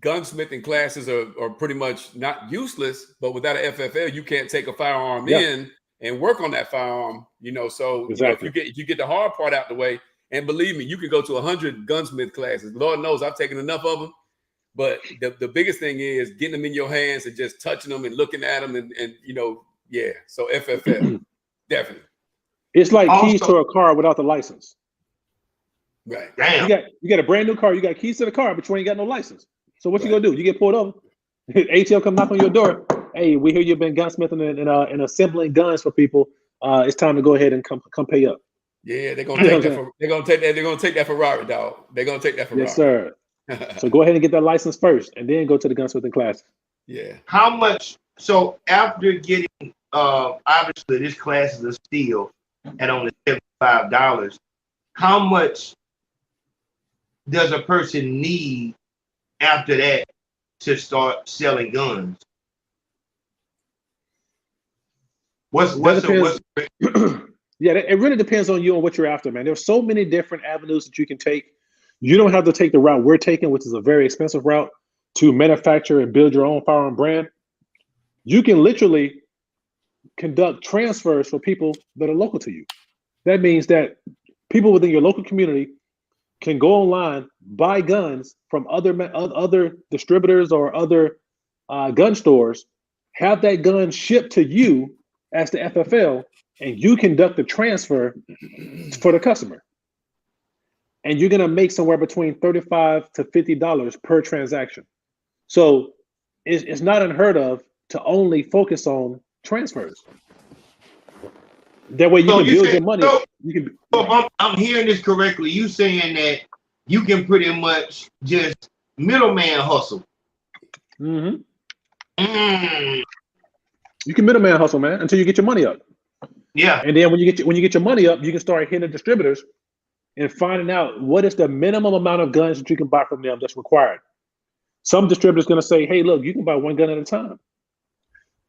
gunsmithing classes are pretty much not useless, but without an FFL, you can't take a firearm in and work on that firearm. So exactly. if you get the hard part out the way, and believe me, you can go to 100 gunsmith classes. Lord knows I've taken enough of them. But the biggest thing is getting them in your hands and just touching them and looking at them and So FFL, definitely. It's like keys to a car without the license. Right. Damn. You got a brand new car. You got keys to the car, but you ain't got no license. So what you gonna do? You get pulled over. ATL come knock on your door. Hey, we hear you've been gunsmithing and assembling guns for people. It's time to go ahead and come pay up. Yeah, they're gonna take that. They're gonna take that Ferrari, dog. They're gonna take that Ferrari. Yes, sir. So go ahead and get that license first, and then go to the gunsmithing class. Yeah. How much? So after getting, obviously this class is a steal at only $75. How much does a person need after that to start selling guns? Yeah, it really depends on you and what you're after, man. There's so many different avenues that you can take. You don't have to take the route we're taking, which is a very expensive route, to manufacture and build your own firearm brand. You can literally conduct transfers for people that are local to you. That means that people within your local community can go online, buy guns from other distributors or other gun stores, have that gun shipped to you as the FFL, and you conduct the transfer for the customer. And you're gonna make somewhere between $35 to $50 per transaction. So it's not unheard of to only focus on transfers. That way you can build your money. So I'm hearing this correctly. You saying that you can pretty much just middleman hustle. Mm-hmm. You can middleman hustle, man, until you get your money up. Yeah. And then when you get your money up, you can start hitting the distributors and finding out what is the minimum amount of guns that you can buy from them that's required. Some distributors are going to say, hey, look, you can buy 1 gun at a time.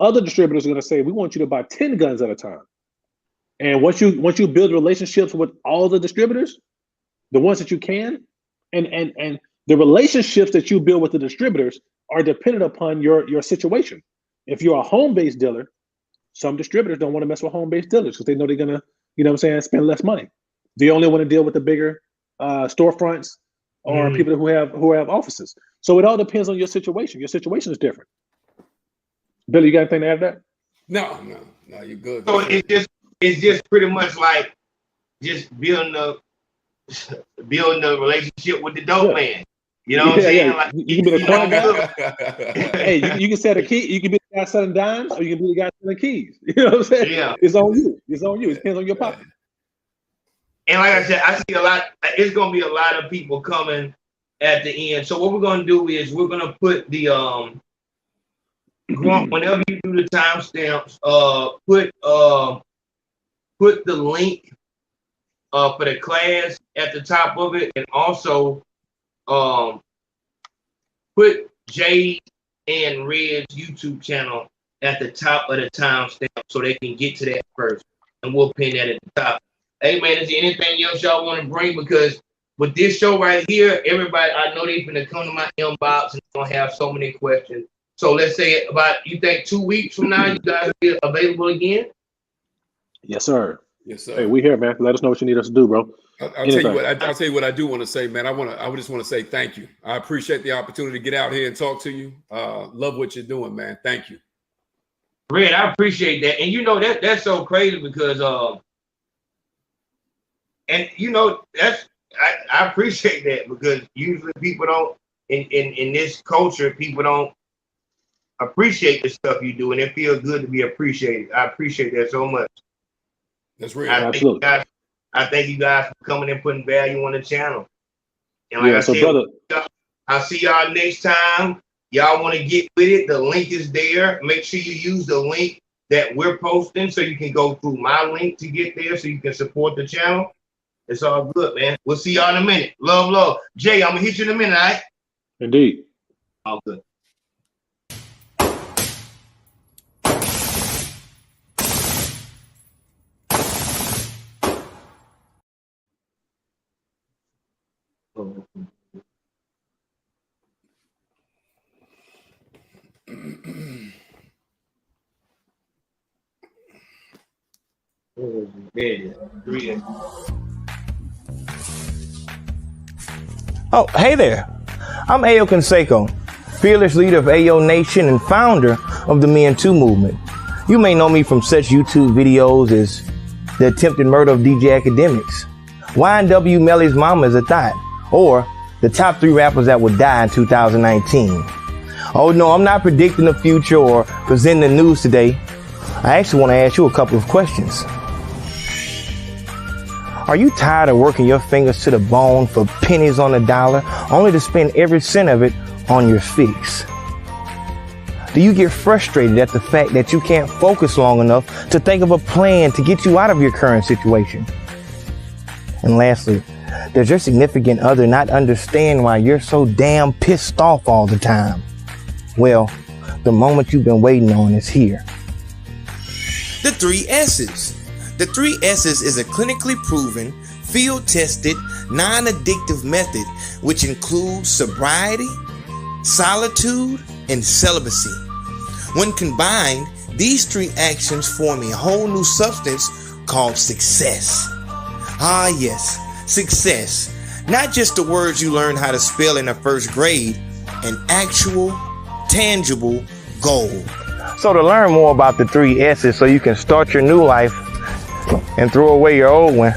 Other distributors are going to say, we want you to buy 10 guns at a time. And once you build relationships with all the distributors, the ones that you can, and the relationships that you build with the distributors are dependent upon your situation. If you're a home-based dealer, some distributors don't want to mess with home-based dealers because they know they're going to, spend less money. They only want to deal with the bigger storefronts or people who have offices. So it all depends on your situation. Your situation is different. Billy, you got anything to add to that? No, you're good. So it's just pretty much like just building a relationship with the dope man. You know what I'm saying? Like, you can be the corner guy. Hey, you can sell the key. You can be the guy selling dimes, or you can be the guy selling keys. You know what I'm saying? Yeah. It's on you. It depends on your pocket. And like I said, I see a lot. It's gonna be a lot of people coming at the end. So what we're gonna do is we're gonna put the whenever you do the timestamps, put the link for the class at the top of it, and also put Jay and Red's YouTube channel at the top of the timestamp so they can get to that first, and we'll pin that at the top. Hey man, is there anything else y'all want to bring? Because with this show right here, everybody, I know they're gonna come to my inbox and gonna have so many questions. So let's say about, you think 2 weeks from now, you guys will be available again? Yes, sir. Yes, sir. Hey, we here, man. Let us know what you need us to do, bro. I'll tell you what. I'll tell you what I do want to say, man. I just want to say thank you. I appreciate the opportunity to get out here and talk to you. Love what you're doing, man. Thank you. Red, I appreciate that. And you know that's so crazy because and you know I appreciate that because usually people don't in this culture, people don't appreciate the stuff you do, and it feels good to be appreciated. I appreciate that so much. That's real. Absolutely. I thank you guys for coming and putting value on the channel. And like Yeah, I so said, brother, I'll see y'all next time. Y'all want to get with it, the link is there. Make sure you use the link that we're posting so you can go through my link to get there so you can support the channel. It's all good, man. We'll see y'all in a minute. Love, love. Jay, I'm going to hit you in a minute, all right? indeed. All good. Oh, hey there. I'm Ayo Consaco, fearless leader of Ayo Nation and founder of the Me and Two movement. You may know me from such YouTube videos as the attempted murder of DJ Academics, YNW Melly's Mama is a Thought, or the top 3 rappers that would die in 2019. Oh no, I'm not predicting the future or presenting the news today. I actually want to ask you a couple of questions. Are you tired of working your fingers to the bone for pennies on the dollar, only to spend every cent of it on your fix? Do you get frustrated at the fact that you can't focus long enough to think of a plan to get you out of your current situation? And lastly, does your significant other not understand why you're so damn pissed off all the time? Well, the moment you've been waiting on is here. The 3 S's. The 3 S's is a clinically proven, field-tested, non-addictive method which includes sobriety, solitude, and celibacy. When combined, these 3 actions form a whole new substance called success. Ah yes, success. Not just the words you learned how to spell in the 1st grade, an actual, tangible goal. So to learn more about the 3 S's so you can start your new life and throw away your old one,